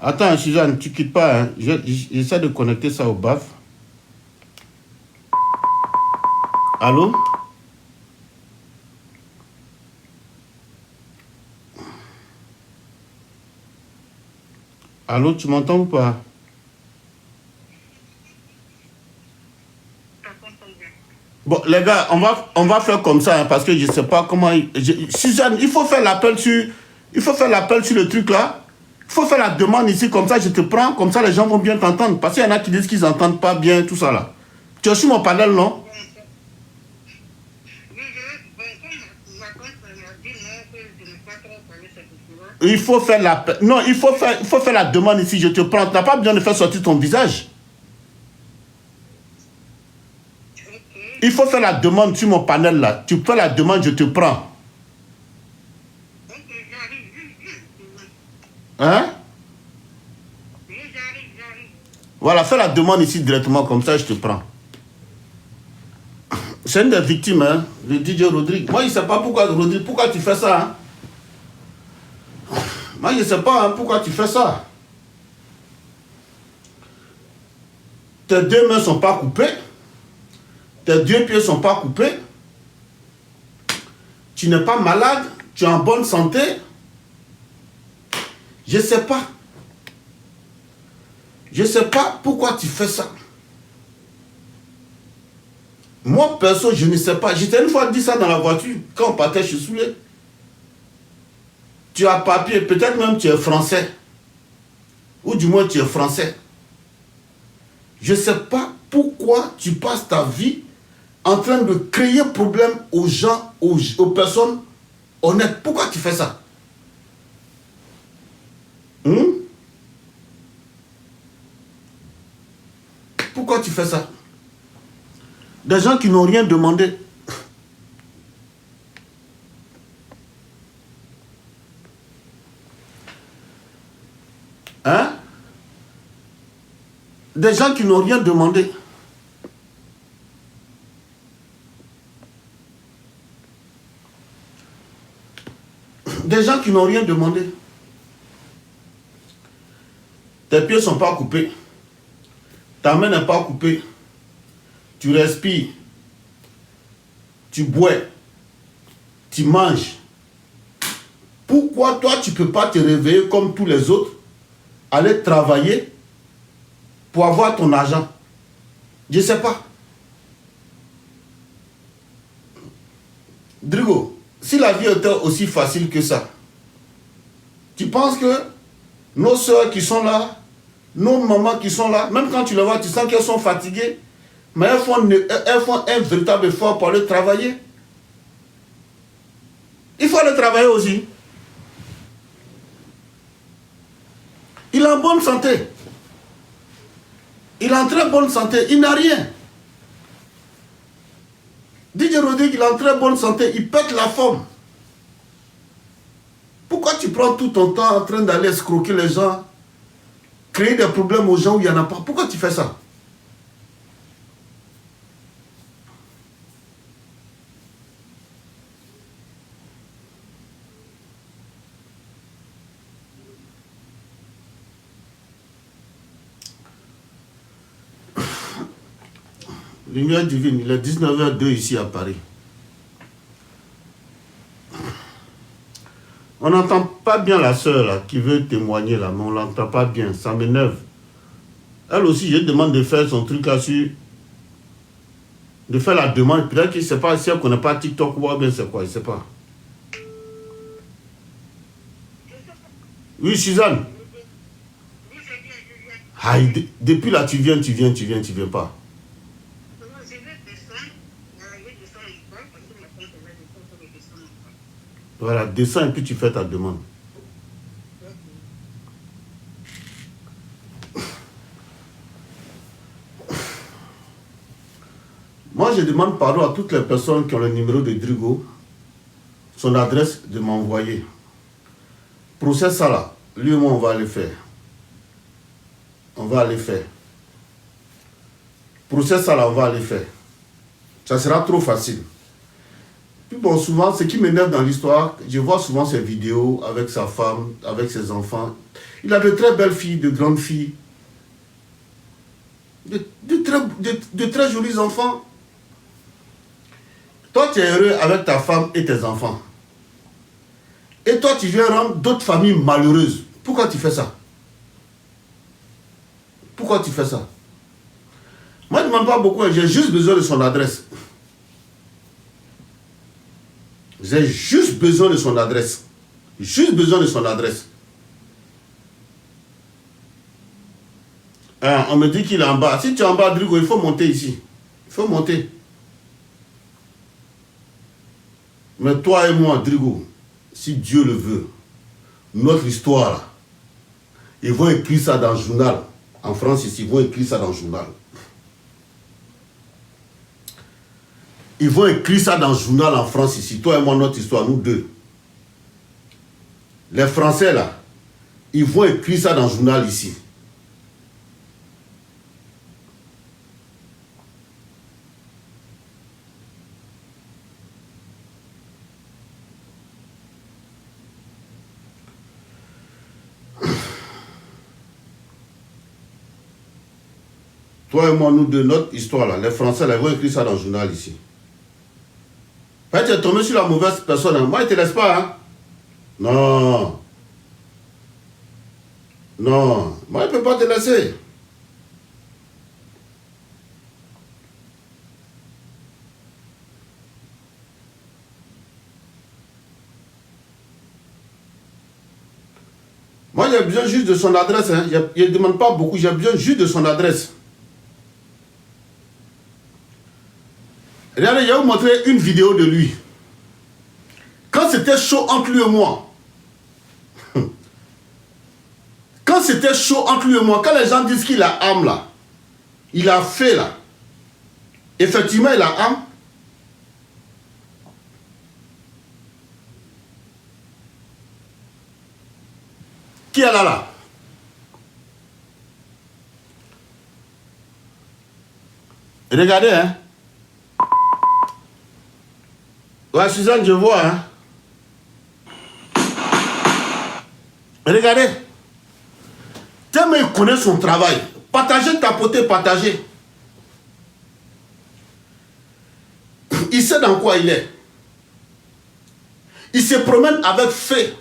Attends, Suzanne, tu quittes pas. Hein. J'essaie de connecter ça au BAF. Allô? Allô, tu m'entends ou pas? Bon, les gars, on va faire comme ça, hein, parce que je ne sais pas comment... Suzanne, il faut faire l'appel sur... Il faut faire l'appel sur le truc là. Il faut faire la demande ici, comme ça je te prends, comme ça les gens vont bien t'entendre. Parce qu'il y en a qui disent qu'ils n'entendent pas bien, tout ça là. Tu as su mon panel, non? Il faut faire l'appel. Non, il faut faire la demande ici, je te prends. Tu n'as pas besoin de faire sortir ton visage. Il faut faire la demande sur mon panel là. Tu fais la demande, je te prends. Hein? Voilà, fais la demande ici directement, comme ça je te prends. C'est une des victimes, hein, de DJ Rodrigue. Moi, je ne sais pas pourquoi, Rodrigue, pourquoi tu fais ça, hein? Moi, je ne sais pas, hein, pourquoi tu fais ça. Tes deux mains ne sont pas coupées. Tes deux pieds ne sont pas coupés. Tu n'es pas malade. Tu es en bonne santé. Je ne sais pas. Je ne sais pas pourquoi tu fais ça. Moi, perso, je ne sais pas. J'étais une fois dit ça dans la voiture. Quand on partait chez Soulé. Tu as papier. Peut-être même tu es français. Ou du moins tu es français. Je ne sais pas pourquoi tu passes ta vie en train de créer problème aux gens, aux personnes honnêtes. Pourquoi tu fais ça? Pourquoi tu fais ça? Des gens qui n'ont rien demandé. Hein? Des gens qui n'ont rien demandé. Des gens qui n'ont rien demandé. Tes pieds ne sont pas coupés. Ta main n'est pas coupée. Tu respires. Tu bois. Tu manges. Pourquoi toi, tu ne peux pas te réveiller comme tous les autres, aller travailler pour avoir ton argent? Je ne sais pas. Drigo, si la vie était aussi facile que ça, tu penses que nos soeurs qui sont là, nos mamans qui sont là, même quand tu les vois, tu sens qu'elles sont fatiguées, mais elles font un véritable effort pour aller travailler. Il faut aller travailler aussi. Il est en bonne santé. Il est en très bonne santé. Il n'a rien. DJ Rodrigue, il est en très bonne santé. Il pète la forme. Pourquoi tu prends tout ton temps en train d'aller escroquer les gens, créer des problèmes aux gens où il n'y en a pas? Pourquoi tu fais ça? Lumière divine, il est 19h02 ici à Paris. On n'entend pas bien la sœur là, qui veut témoigner là, mais on ne l'entend pas bien, ça m'énerve. Elle aussi, je demande de faire son truc là-dessus, de faire la demande, peut-être qu'il ne sait pas si elle ne connaît pas TikTok ou bien c'est quoi, je ne sais pas. Oui, Suzanne. Aïe, depuis là, tu viens pas. Voilà, descends et puis tu fais ta demande. Moi, je demande pardon à toutes les personnes qui ont le numéro de Drigo, son adresse, de m'envoyer. Procès ça là, lui et moi, on va aller faire. On va aller faire. procès, ça là, on va aller faire. Ça sera trop facile. Puis bon, souvent, ce qui m'énerve dans l'histoire, je vois souvent ces vidéos avec sa femme, avec ses enfants. Il a de très belles filles, de grandes filles. De très jolis enfants. Toi, tu es heureux avec ta femme et tes enfants. Et toi, tu viens rendre d'autres familles malheureuses. Pourquoi tu fais ça? Pourquoi tu fais ça? Moi, je ne demande pas beaucoup, j'ai juste besoin de son adresse. J'ai juste besoin de son adresse. Juste besoin de son adresse. Hein, on me dit qu'il est en bas. Si tu es en bas, Drigo, il faut monter ici. Il faut monter. Mais toi et moi, Drigo, si Dieu le veut, notre histoire, là, ils vont écrire ça dans le journal. En France, ici, ils vont écrire ça dans le journal. Ils vont écrire ça dans le journal en France ici. Toi et moi, notre histoire, nous deux. Les Français, là, ils vont écrire ça dans le journal ici. Toi et moi, nous deux, notre histoire, là, les Français, là, ils vont écrire ça dans le journal ici. Quand tu es tombé sur la mauvaise personne, hein. Moi, je ne te laisse pas. Hein. Non. Non. Moi, je ne peux pas te laisser. Moi, j'ai besoin juste de son adresse. Hein. Je ne demande pas beaucoup, j'ai besoin juste de son adresse. Regardez, je vais vous montrer une vidéo de lui. Quand c'était chaud entre lui et moi. Quand c'était chaud entre lui et moi, quand les gens disent qu'il a âme là, il a fait là. Effectivement, il a âme. Qui est là? Regardez, hein. Ouais, Suzanne, je vois, hein. Regardez. Tellement il connaît son travail. Partagez, tapoter, partagez. Il sait dans quoi il est. Il se promène avec fait.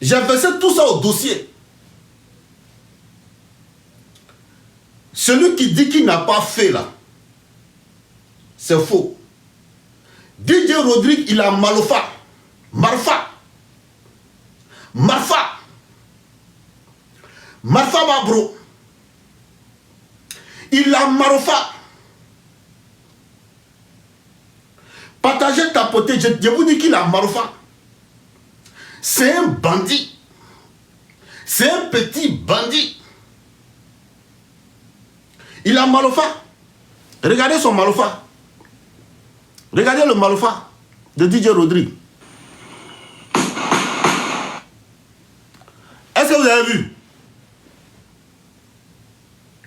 J'ai versé tout ça au dossier. Celui qui dit qu'il n'a pas fait là, c'est faux. DJ Rodrigue, il a Malofa. Marfa. Babro. Il a Marofa. Partagez, tapotez, je vous dis qu'il a Marofa. C'est un bandit. C'est un petit bandit. Il a Malofa. Regardez son Malofa. Regardez le Malofa de DJ Rodrigue. Est-ce que vous avez vu?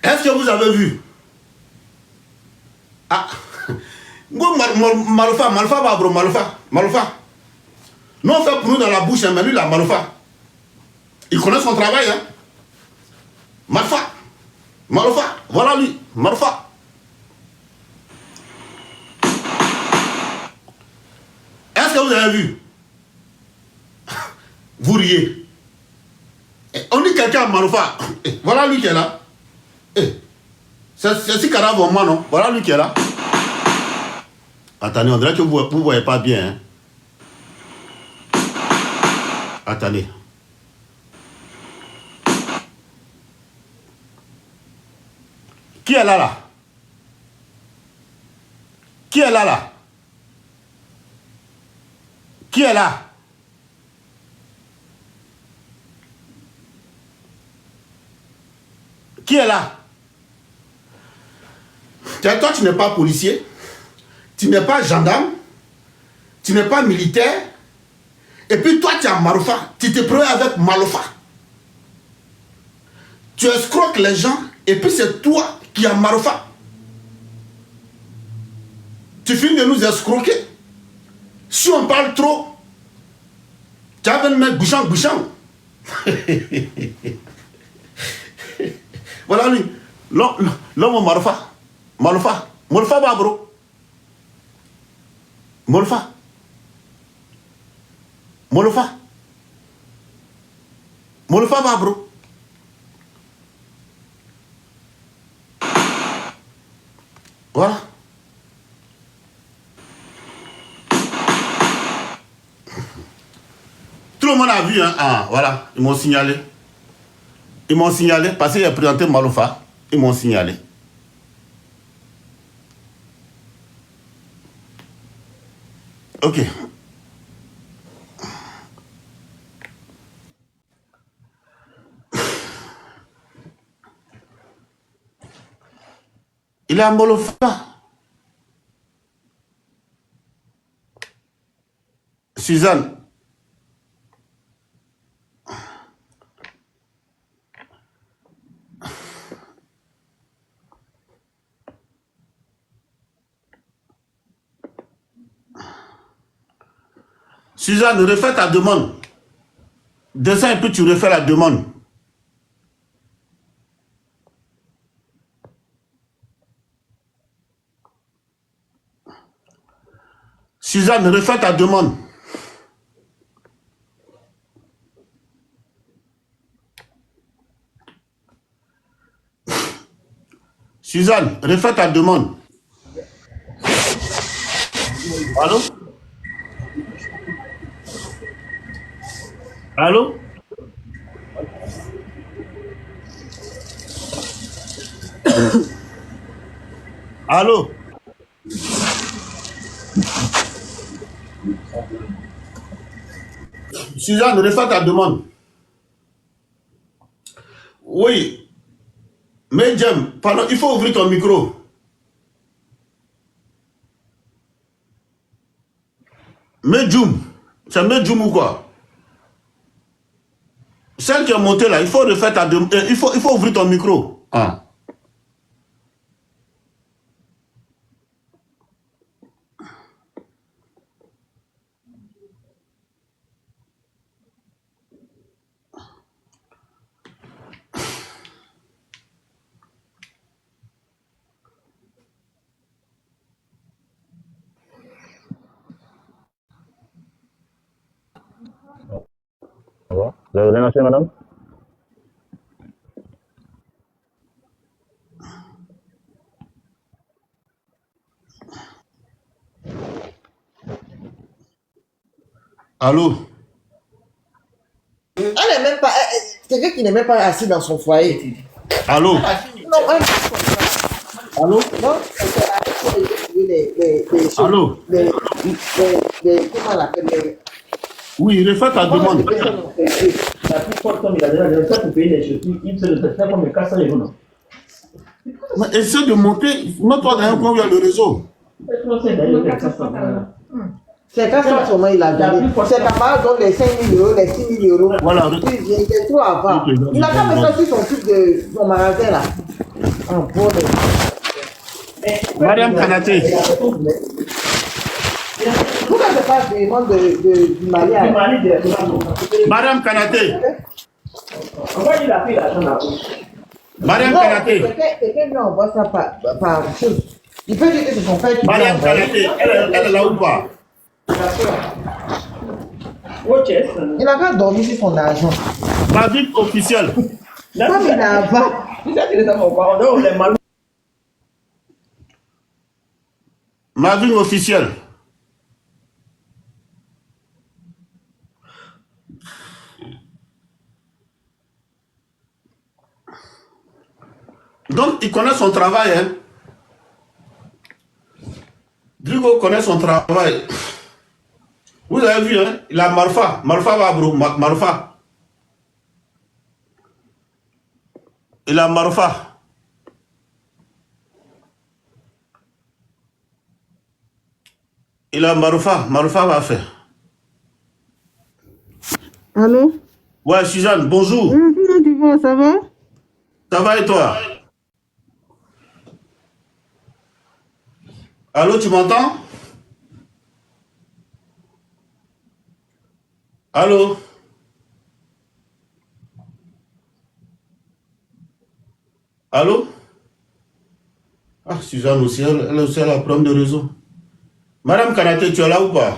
Est-ce que vous avez vu? Ah, Malofa, Babro, Malofa. Non, on fait pour nous dans la bouche, mais lui, la Malofa. Il connaît son travail, hein. Malofa, voilà lui, Malofa. Est-ce que vous avez vu? Vous riez. On dit quelqu'un à Malofa. Voilà lui qui est là. C'est si carave au moi, non? Voilà lui qui est là. Attendez, on dirait que vous ne voyez pas bien. Hein? Attendez. Qui est là? Qui est là? Qui est là? Qui est là? Toi, tu n'es pas policier, tu n'es pas gendarme, tu n'es pas militaire, et puis toi, tu as Marofa, tu te promènes avec Malofa. Tu escroques les gens, et puis c'est toi qui as Marofa. Tu finis de nous escroquer. Si on parle trop, tu vas venir mettre bouchant. Voilà lui. L'homme Malfa. Malfa va, bro. Malfa va, bro. Voilà. Tout le monde a vu, hein. Ah, voilà, ils m'ont signalé. Parce qu'il a présenté Malofa. Ils m'ont signalé. Ok. Il est à Malofa. Suzanne. Suzanne, refais ta demande. Descends et puis tu refais la demande. Suzanne, refais ta demande. Suzanne, refais ta demande. Allô? Allô? Allô? Suzanne, refais ta demande. Oui. Mais Jem, pardon, il faut ouvrir ton micro. Medjoum. C'est Medjoum ou quoi? Celle qui est montée là, il faut refaire ta demande. Il faut ouvrir ton micro. Ah. Vous avez rien acheté, madame? Allô? Elle n'est même pas. Quelqu'un qui n'est même pas assis dans son foyer. Allô? Non, allô? Non, allô? Comment on l'appelle? Oui, refais ta demande. La plupart du temps, il a déjà des pour payer les chaussures. Il se le fait comme 400 €. Non? Mais essaie de monter. Mets-toi dans un coin où il y a le réseau. C'est quand ça, seulement il a donné. C'est papa donne les 5 000 €, les 6 000 €. Voilà. Il était trop avant. Il n'a pas mettre sur son truc de son magasin là. En bon Mariam Kanaté. Pourquoi je passe des demandes du mariage? Mariam Kanaté. Pourquoi il a pris l'argent là? Mariam Kanaté. Quelqu'un lui envoie ça par chose. Il peut dire que c'est son père qui Mariam Kanaté, elle est là ou pas? Il n'a pas dormi sur son argent. Ma vie officielle. Comme il a pas. Ma vie officielle. Donc, il connaît son travail, hein. Drigo connaît son travail. Vous avez vu, hein, il a Marfa. Marfa va, bro. Marfa. Il a Marfa. Il a Marfa. Marfa va faire. Allô? Ouais, Suzanne, bonjour. Comment tu vas, ça va? Ça va et toi? Allô, tu m'entends? Allô? Allô? Ah, Suzanne aussi, elle aussi elle a un problème de réseau. Madame Kanaté, tu es là ou pas?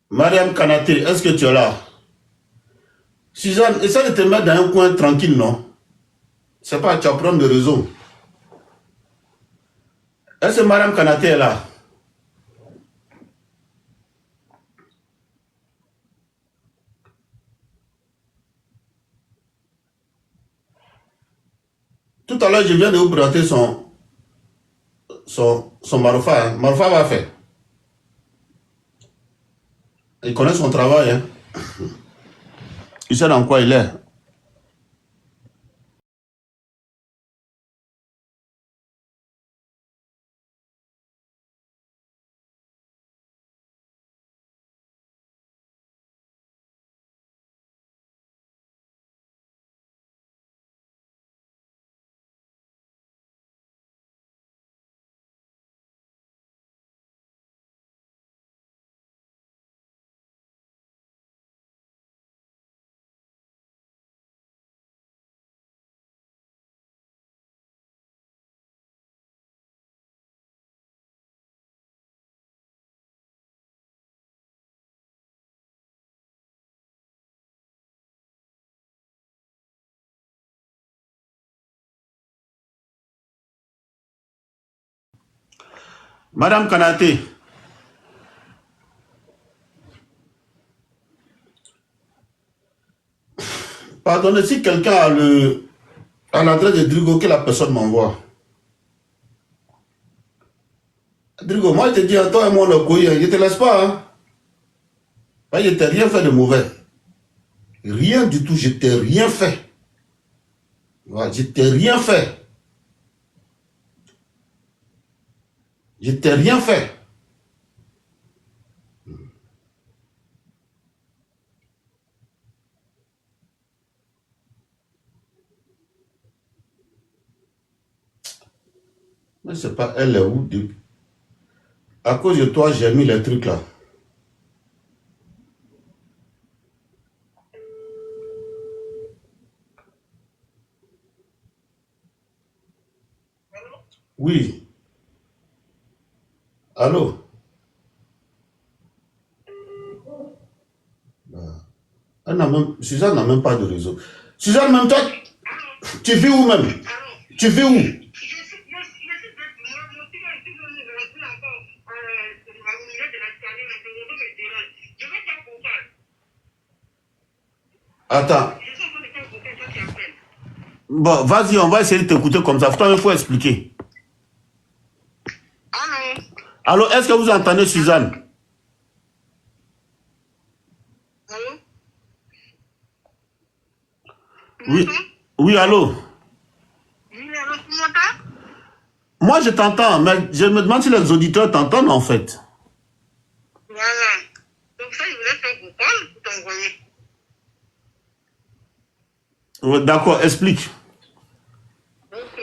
Madame Kanaté, est-ce que tu es là? Suzanne, essaie de te mettre dans un coin tranquille, non? C'est pas, tu as un problème de réseau. Est-ce que Madame Kanaté est là? Tout à l'heure, je viens de vous présenter son Marofa. Hein. Marofa va faire. Il connaît son travail. Hein. Il sait dans quoi il est. Madame Kanaté. Pardonnez, si quelqu'un a l'adresse de Drigo, que la personne m'envoie. Drigo, moi je te dis à toi et moi le couille, je ne te laisse pas. Hein. Je ne t'ai rien fait de mauvais. Rien du tout, je t'ai rien fait. Ouais, je t'ai rien fait. Je t'ai rien fait. Mais c'est pas elle est où. À cause de toi, j'ai mis les trucs là. Oui. Allô? Suzanne n'a même pas de réseau. Suzanne, même toi, tu vis où même? Tu vis où? Attends. Bon, vas-y, on va essayer de t'écouter comme ça. Toi, il faut expliquer. Allô, est-ce que vous entendez Suzanne? Oui, oui, allô? Moi, je t'entends, mais je me demande si les auditeurs t'entendent en fait. Voilà. Donc ça, je voulais faire comprendre pour t'envoyer. Ouais, d'accord, explique. Ok.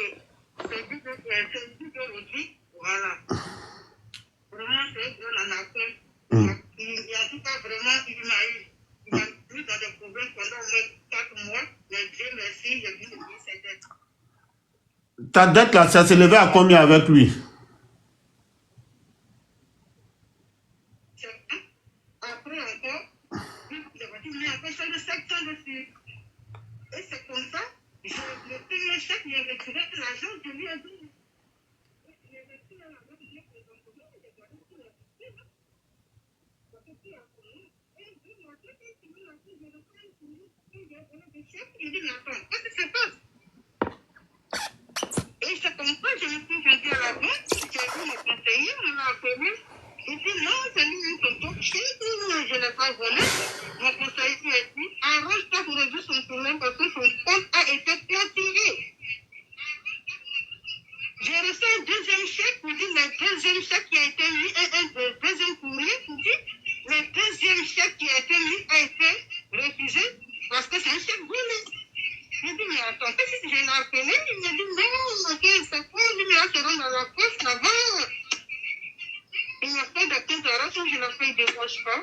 C'est dit qu'aujourd'hui, voilà. Vraiment, c'est un anacron. Il a tout cas vraiment, il m'a mis dans des problèmes pendant 4 mois. Mais Dieu merci, j'ai vu payer ses dettes. Ta dette là, ça s'est levé à combien avec lui? Après encore, il a fait ça de 700 dessus. Et c'est comme ça, j'ai pris le chèque, il a retiré l'argent, je lui ai dit. Il dit, mais attends, qu'est-ce qui se passe? Et c'est comme ça que je me suis rendue à la banque, j'ai vu mon conseiller, on m'a appelé. Il dit, non, c'est lui, une tonton. Je ne l'ai pas volé. Mon conseiller lui a dit, arrange-toi pour résoudre son problème parce que son compte a été clôturé. J'ai reçu un deuxième chèque, il dit, le deuxième chèque qui a été mis, un deuxième courrier, il dit, le deuxième chèque qui a été mis a été refusé parce que c'est un chèque volé. Je dis, mais attends, qu'est-ce que j'ai une m'a appelé, il m'a dit non, ok, c'est quoi, lui, il se rend dans la poste là-bas. Il m'a fait des déclarations, je l'ai fait, il ne décroche pas.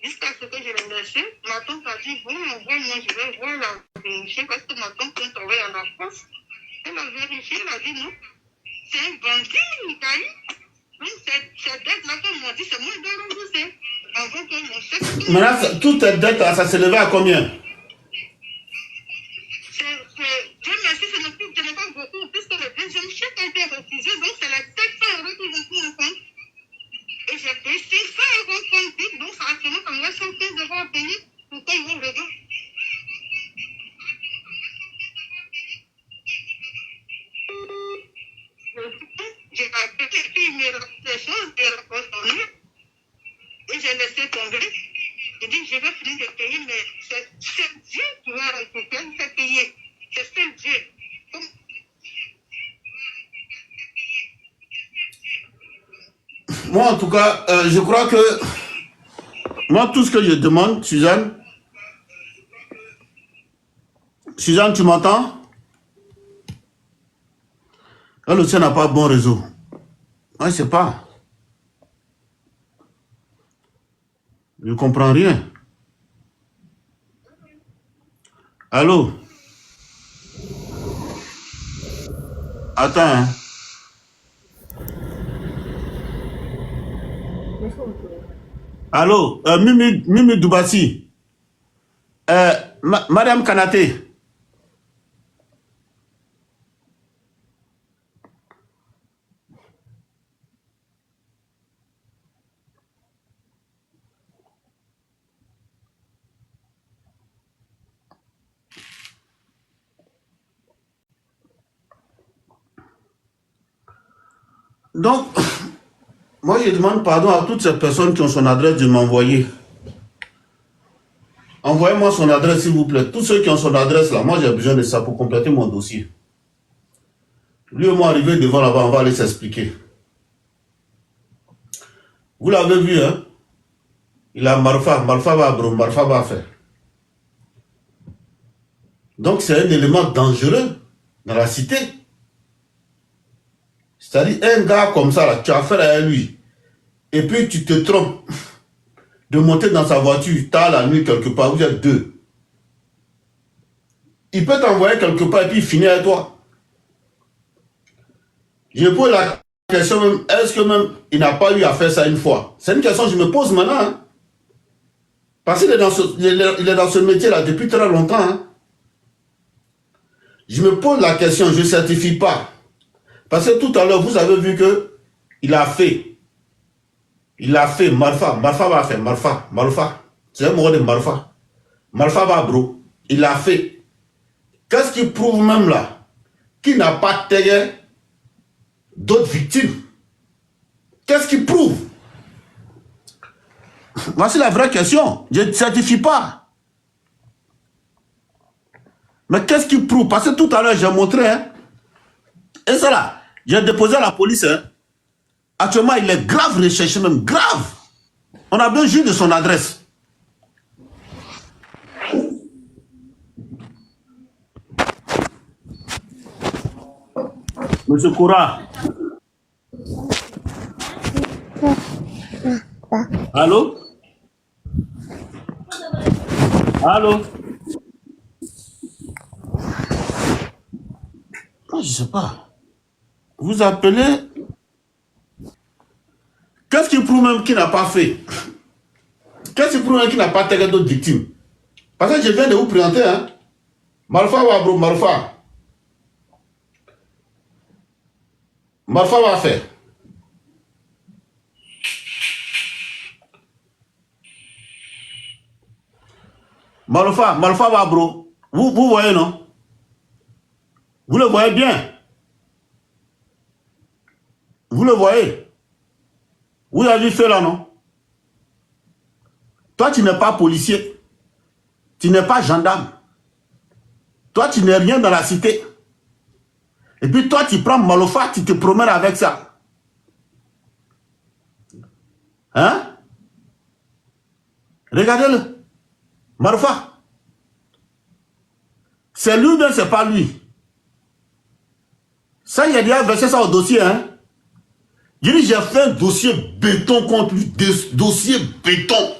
Jusqu'à ce que je l'ai laissé, ma tante a dit, bon, moi, je vais voir la vérifier parce que ma tante peut travailler à la poste. Elle a vérifié, elle a dit non, c'est un bandit, Mikaï. Donc, cette dette-là qu'elle m'a dit, c'est moi qui dois rembourser. Avant que mon chèque... Maintenant, toute cette dette, ça s'élevait à combien? Dieu merci, ce n'est pas beaucoup, puisque le deuxième chèque a été refusé, donc c'est les 700 € qu'ils ont pris en compte. Et j'ai payé 600 € compte, donc ça a fini comme là 115 € à payer pour qu'ils vont le dos. J'ai appelé, puis il me rappelle les choses, et la poste et j'ai laissé tomber. J'ai dit, je vais finir de payer, mais c'est Dieu qui va récupérer, il fait payer. C'est seul Dieu. Moi, en tout cas, je crois que... Moi, tout ce que je demande, Suzanne... Suzanne, tu m'entends? Elle aussi n'a pas bon réseau. Moi, je sais pas. Je ne comprends rien. Allô? Attends, hein. Allô? Mimi Doubassi. Madame Kanaté. Donc, moi je demande pardon à toutes ces personnes qui ont son adresse de m'envoyer. Envoyez-moi son adresse s'il vous plaît. Tous ceux qui ont son adresse là, moi j'ai besoin de ça pour compléter mon dossier. Lui et moi arrivé devant là-bas, on va aller s'expliquer. Vous l'avez vu, hein? Il a Marfa va bro, Marfa va faire. Donc c'est un élément dangereux dans la cité. C'est-à-dire, un gars comme ça, là, tu as affaire à lui, et puis tu te trompes de monter dans sa voiture tard la nuit quelque part, vous êtes deux. Il peut t'envoyer quelque part et puis finir avec toi. Je pose la question même, est-ce que même il n'a pas eu à faire ça une fois? C'est une question que je me pose maintenant. Hein? Parce qu'il est dans ce métier-là depuis très longtemps. Hein? Je me pose la question, je ne certifie pas. Parce que tout à l'heure, vous avez vu que il a fait, Marfa va faire, Marfa. C'est un mot de Marfa. Marfa va, bro. Il a fait. Qu'est-ce qui prouve même là qu'il n'a pas tagué d'autres victimes? Qu'est-ce qui prouve? Voici la vraie question. Je ne certifie pas. Mais qu'est-ce qui prouve? Parce que tout à l'heure, j'ai montré, hein, et ça là, j'ai déposé à la police. Hein. Actuellement, il est grave recherché, même grave. On a besoin juste de son adresse. Monsieur Koura. Allô? Allô? Je ne sais pas. Vous appelez. Qu'est-ce qui prouve même qu'il n'a pas fait? Qu'est-ce qui prouve même qu'il n'a pas tagué d'autres victimes? Parce que je viens de vous présenter, hein. Marfa va, bro, Marfa. Marfa va faire. Marfa va, bro. Vous voyez, non? Vous le voyez bien. Vous le voyez. Vous avez fait là, non? Toi, tu n'es pas policier. Tu n'es pas gendarme. Toi, tu n'es rien dans la cité. Et puis toi, tu prends Malofa, tu te promènes avec ça. Hein? Regardez-le. Malofa. C'est lui ou bien c'est pas lui? Ça, il a déjà versé ça au dossier. Hein. J'ai dit, j'ai fait un dossier béton contre lui. Dossier béton.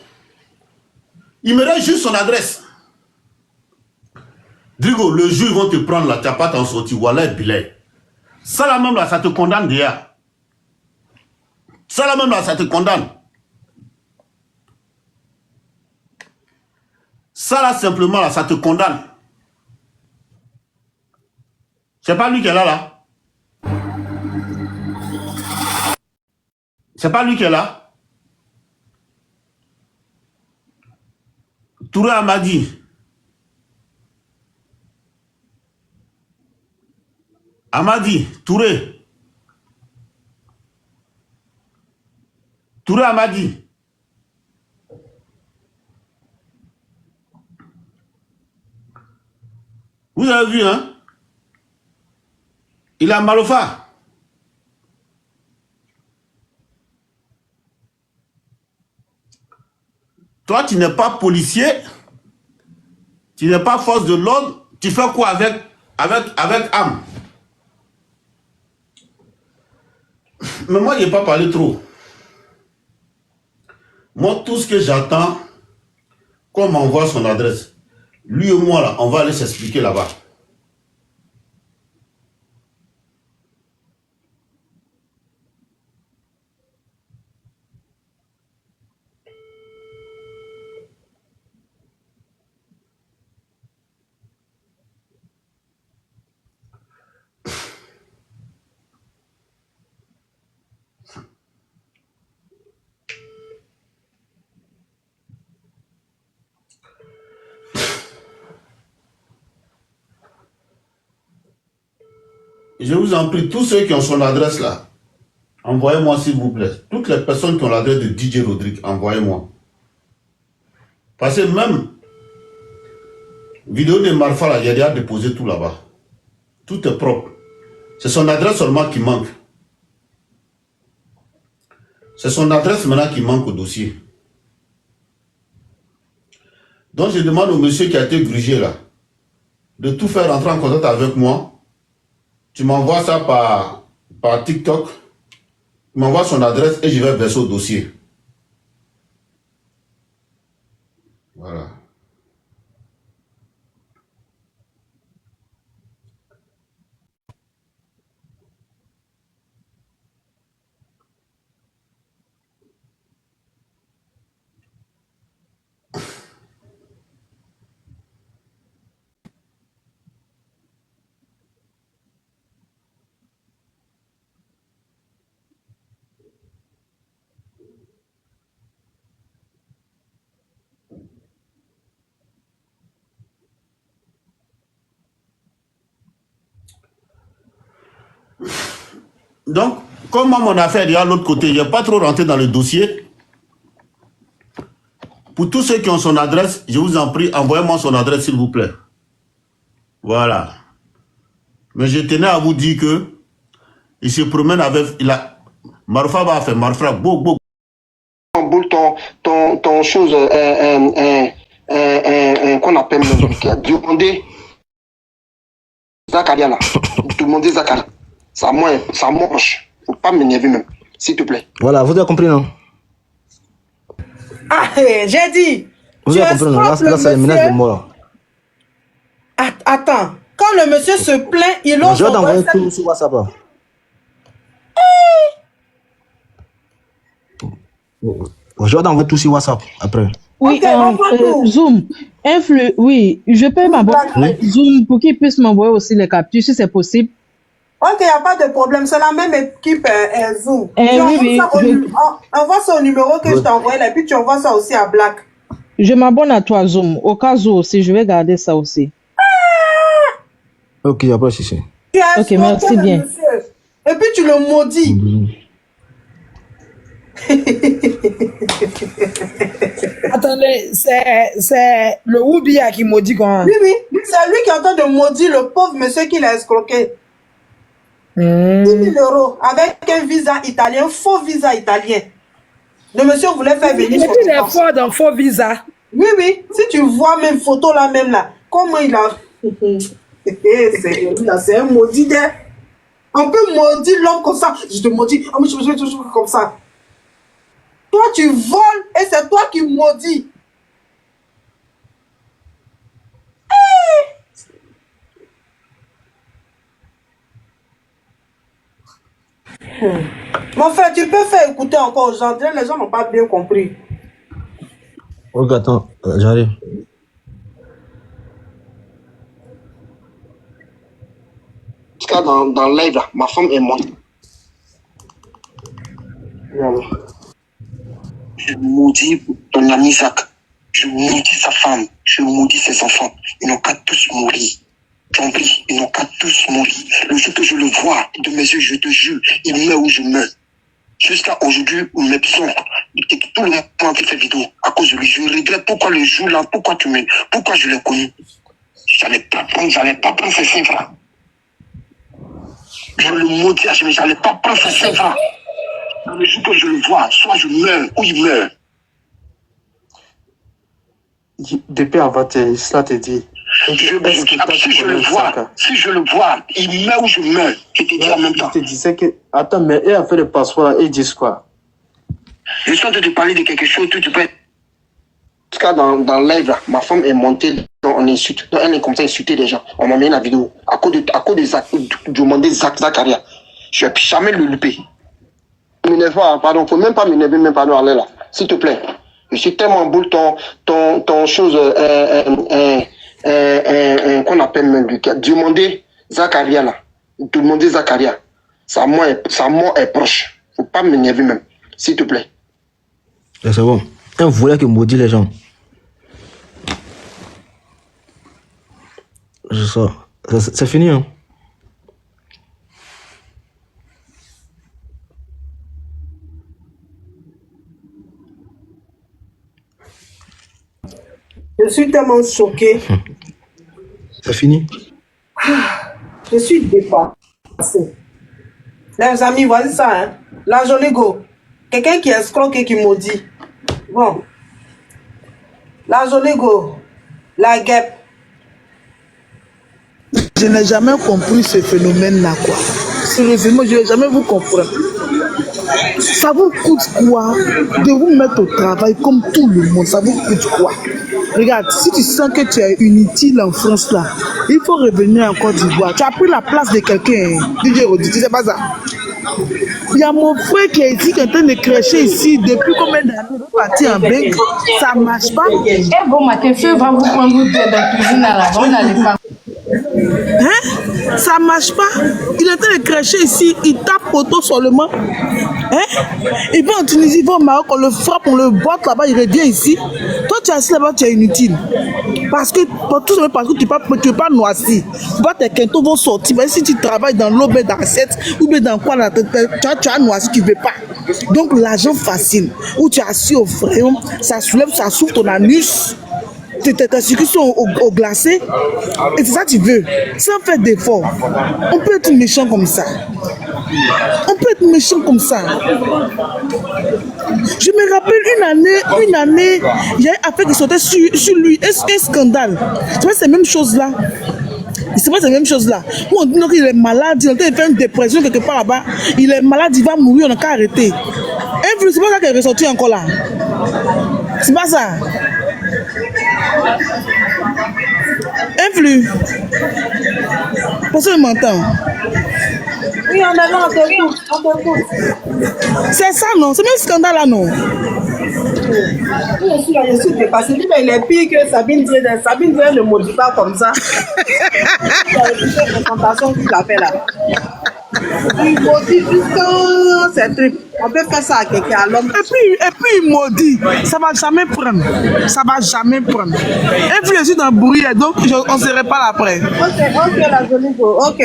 Il me reste juste son adresse. Drigo, le jour ils vont te prendre là, tu n'as pas t'en sortir. Voilà, billet. Ça là même là, ça te condamne déjà. Ça là même là, ça te condamne. Ça là simplement là, ça te condamne. C'est pas lui qui est là. C'est pas lui qui est là. Touré Amadi. Amadi, Touré. Touré Amadi. Vous avez vu, hein? Il a Malofa. Toi, tu n'es pas policier. Tu n'es pas force de l'ordre. Tu fais quoi avec âme? Mais moi, je n'ai pas parlé trop. Moi, tout ce que j'attends, qu'on m'envoie son adresse. Lui et moi, là, on va aller s'expliquer là-bas. Je vous en prie, tous ceux qui ont son adresse là, envoyez-moi s'il vous plaît. Toutes les personnes qui ont l'adresse de DJ Rodrigue, envoyez-moi. Parce que même vidéo de Marfa là, il y a déjà déposé tout là-bas. Tout est propre. C'est son adresse seulement qui manque. C'est son adresse maintenant qui manque au dossier. Donc je demande au monsieur qui a été grugé là, de tout faire rentrer en contact avec moi. Tu m'envoies ça par TikTok. Tu m'envoies son adresse et je vais verser au dossier. Voilà. Donc, comme mon affaire est à l'autre côté, il n'y a pas trop rentré dans le dossier. Pour tous ceux qui ont son adresse, je vous en prie, envoyez-moi son adresse s'il vous plaît. Voilà. Mais je tenais à vous dire que il se promène avec... Marfa va faire Marfa. Ton chose, qu'on appelle demander Zakaria là. Demander Zakaria. Ça mange. Faut pas m'énerver même, s'il te plaît. Voilà, vous avez compris, non? Ah, j'ai dit. Vous avez compris, non? Là, c'est une menace de mort. Attends, quand le monsieur se plaint, il ose... Je vais t'envoyer tout sur WhatsApp. Je vais t'envoyer tout sur WhatsApp après. Oui, Zoom. Oui, je peux m'envoyer Zoom pour qu'il puisse m'envoyer aussi les captures si c'est possible. Ok, il n'y a pas de problème. C'est la même équipe Zoom. Envoie ça au numéro que je t'ai envoyé, et puis tu envoies ça aussi à Black. Je m'abonne à toi, Zoom. Au cas où aussi, je vais garder ça aussi. Ok, il n'y a pas de souci. Ok, merci bien. Monsieur. Et puis tu le maudis. Attendez, c'est le Oubia qui maudit quand même. Oui, c'est lui qui est en train de maudire le pauvre monsieur qui l'a escroqué. 10 000 € avec un visa italien, faux visa italien. Le monsieur voulait faire venir son il est fort dans faux visa. Oui, si tu vois même photo là même là, comment il a... c'est un maudit. On peut maudire l'homme comme ça. Je te maudis. Ah, mais je me suis comme ça. Toi, tu voles et c'est toi qui maudis. Mon frère, tu peux faire écouter encore aux gens. Les gens n'ont pas bien compris. Ok, attends, j'arrive. Parce que dans le live, là, ma femme et moi. Je maudis ton ami Zach. Je maudis sa femme. Je maudis ses enfants. Ils n'ont qu'à tous mourir. Compris, ils n'ont qu'à tous mourir. Le jour que je le vois de mes yeux, je te jure, il meurt ou je meurs. Jusqu'à aujourd'hui, où mes besoins, tout le monde qui fait vidéo, à cause de lui, je regrette pourquoi le jour-là, pourquoi je l'ai connu. J'allais pas prendre ces 5 francs. Je le maudis, mais j'allais pas prendre ces 5 francs. Le jour que je le vois, soit je meurs ou il meurt. Depuis avant, cela te dit. Si je le vois, il meurt ou je meurs. Je te dis en même temps. Je te disais que. Attends, mais eux ont fait le passeport, ils disent quoi? Je suis en train de te parler de quelque chose, tu peux. En tout cas, dans le live, là, ma femme est montée, on insulte. Elle est comme ça, insulter les gens. On m'a mis la vidéo. À cause de Zacharia. Je vais jamais le louper. M'énerve pas, pardon, faut même pas m'énerver, même pas nous aller là. S'il te plaît. Je suis tellement boule ton chose, qu'on appelle même Lucas. Demander Zacharia là. Demander Zacharia. Sa mort est proche. Faut pas m'énerver même. S'il te plaît. C'est bon. Un volet qui maudit les gens. Je sors. C'est fini, hein. Je suis tellement choquée. C'est fini. Je suis dépassée. Les amis, voici ça, hein. La jolie go. Quelqu'un qui escroque et qui maudit. Bon. La jolie go. La guêpe. Je n'ai jamais compris ce phénomène-là, quoi. Sérieusement, je n'ai jamais vous comprendre. Ça vous coûte quoi de vous mettre au travail comme tout le monde? Ça vous coûte quoi? Regarde, si tu sens que tu es inutile en France, là, il faut revenir en Côte d'Ivoire. Tu as pris la place de quelqu'un, DJ Rodi, tu sais pas ça? Il y a mon frère qui est ici, qui est en train de crècher ici depuis combien d'années? Parti en bec, ça ne marche pas. Eh bon matin, feu va vous prendre dans la cuisine à la on n'allait pas. Hein? Ça marche pas. Il est en train de crècher ici, il tape auto seulement. Hein? Il va en Tunisie, il va au Maroc, on le frappe, on le botte là-bas, il revient ici. Toi, tu es assis là-bas, tu es inutile. Parce que, tout simplement parce que tu n'es pas noisy. Tes quintaux vont sortir. Mais si tu travailles dans l'eau, dans l'assiette, ou bien dans quoi, là, tu as noisy, tu ne veux pas. Donc, l'argent facile, où tu es assis au frais, ça soulève, ça souffle ton anus. Tes circuits sont au glacé. Et c'est ça que tu veux. Sans faire d'efforts. On peut être méchant comme ça. On peut être méchant comme ça. Je me rappelle une année, il y a une affaire qui sortait sur lui. Un scandale. C'est pas ces mêmes choses-là. C'est pas ces mêmes choses-là. On dit qu'il est malade, il a fait une dépression quelque part là-bas. Il est malade, il va mourir, on n'a qu'à arrêter. C'est pas ça qui est ressorti encore là. C'est pas ça. Influx. Parce que je m'entends. Oui, on est là, on t'écoute. C'est ça, non? C'est même scandale là, non? Je suis dépassée. Il est pire que Sabine Dieu. Sabine Dieu ne maudit pas comme ça. C'est une présentation qu'il a fait là. Il maudit jusqu'à ces trucs. On peut faire ça à quelqu'un, à l'homme. Et puis il maudit. Ça va jamais prendre. Ça va jamais prendre. Et puis je suis dans le bruit, donc on ne se reparle après. Ok, la jolie go. Ok.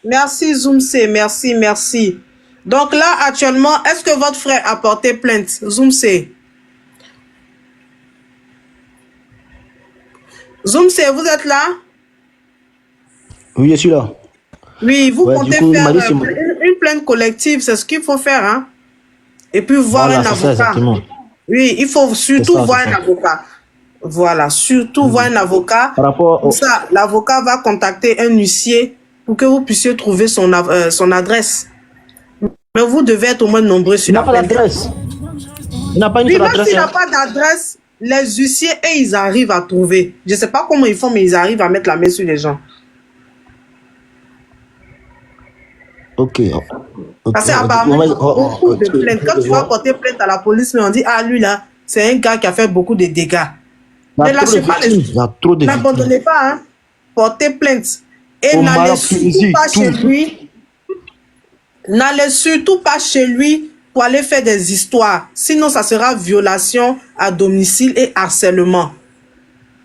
Merci Zoomc, merci. Donc là, actuellement, est-ce que votre frère a porté plainte? Zoomc. Zoomc, vous êtes là? Oui, je suis là. Oui, vous comptez faire une plainte collective, c'est ce qu'il faut faire, hein? Et puis voir un avocat. Oui, il faut surtout voir un avocat. Voilà, surtout voir un avocat. Par rapport Pour ça, l'avocat va contacter un huissier pour que vous puissiez trouver son adresse. Mais vous devez être au moins nombreux sur la plainte. Il n'a pas d'adresse. Il n'a pas une Oui, seule même adresse. s'il n'a pas d'adresse, les huissiers, eux, ils arrivent à trouver. Je ne sais pas comment ils font, mais ils arrivent à mettre la main sur les gens. Ok. Parce qu'apparemment, il y a beaucoup de plaintes. Quand tu vas porter plainte à la police, mais on dit, ah, lui là, c'est un gars qui a fait beaucoup de dégâts. Ne lâchez pas les... Il y a trop de N'abandonnez pas, hein. Portez plainte. Et Au n'allez Maroc, surtout Tunisie, pas chez tout. lui. N'allez surtout pas chez lui pour aller faire des histoires. Sinon, ça sera violation à domicile et harcèlement.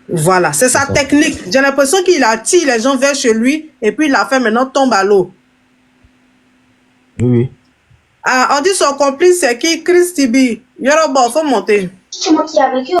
Voilà, c'est sa technique. J'ai l'impression qu'il attire les gens vers chez lui et puis la fait maintenant tombe à l'eau. Oui. Ah, on dit son complice, c'est qui? Chris Tibi. Yoruba, faut monter. C'est moi qui ai avec eux.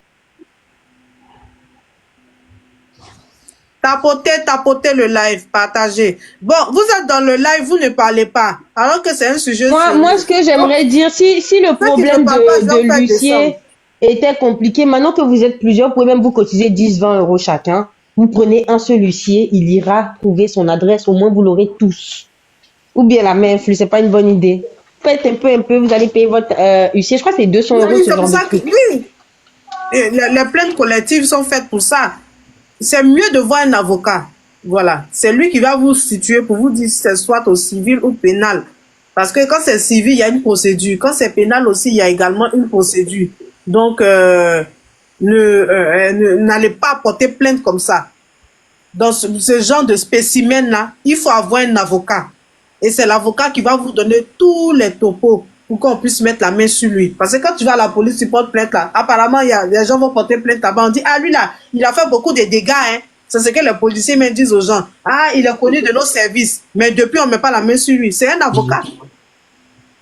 Tapotez le live, partagez. Bon, vous êtes dans le live, vous ne parlez pas. Alors que c'est un sujet... Moi, ce que j'aimerais dire, si le problème de l'huissier était compliqué, maintenant que vous êtes plusieurs, vous pouvez même vous cotiser 10-20 € chacun. Vous prenez un seul huissier, il ira trouver son adresse, au moins vous l'aurez tous. Ou bien la main influe, c'est pas une bonne idée. Faites un peu, vous allez payer votre huissier. Je crois que c'est 200 €. Oui, c'est pour ça que, oui. Et les plaintes collectives sont faites pour ça. C'est mieux de voir un avocat. Voilà. C'est lui qui va vous situer pour vous dire si c'est soit au civil ou pénal. Parce que quand c'est civil, il y a une procédure. Quand c'est pénal aussi, il y a également une procédure. Donc, n'allez pas porter plainte comme ça. Dans ce genre de spécimen-là, il faut avoir un avocat. Et c'est l'avocat qui va vous donner tous les topos pour qu'on puisse mettre la main sur lui. Parce que quand tu vas à la police, tu portes plainte là. Apparemment, les gens vont porter plainte là-bas. On dit, ah lui là, il a fait beaucoup de dégâts. Hein. C'est ce que les policiers me disent aux gens. Ah, il est connu de nos services. Mais depuis, on ne met pas la main sur lui. C'est un avocat.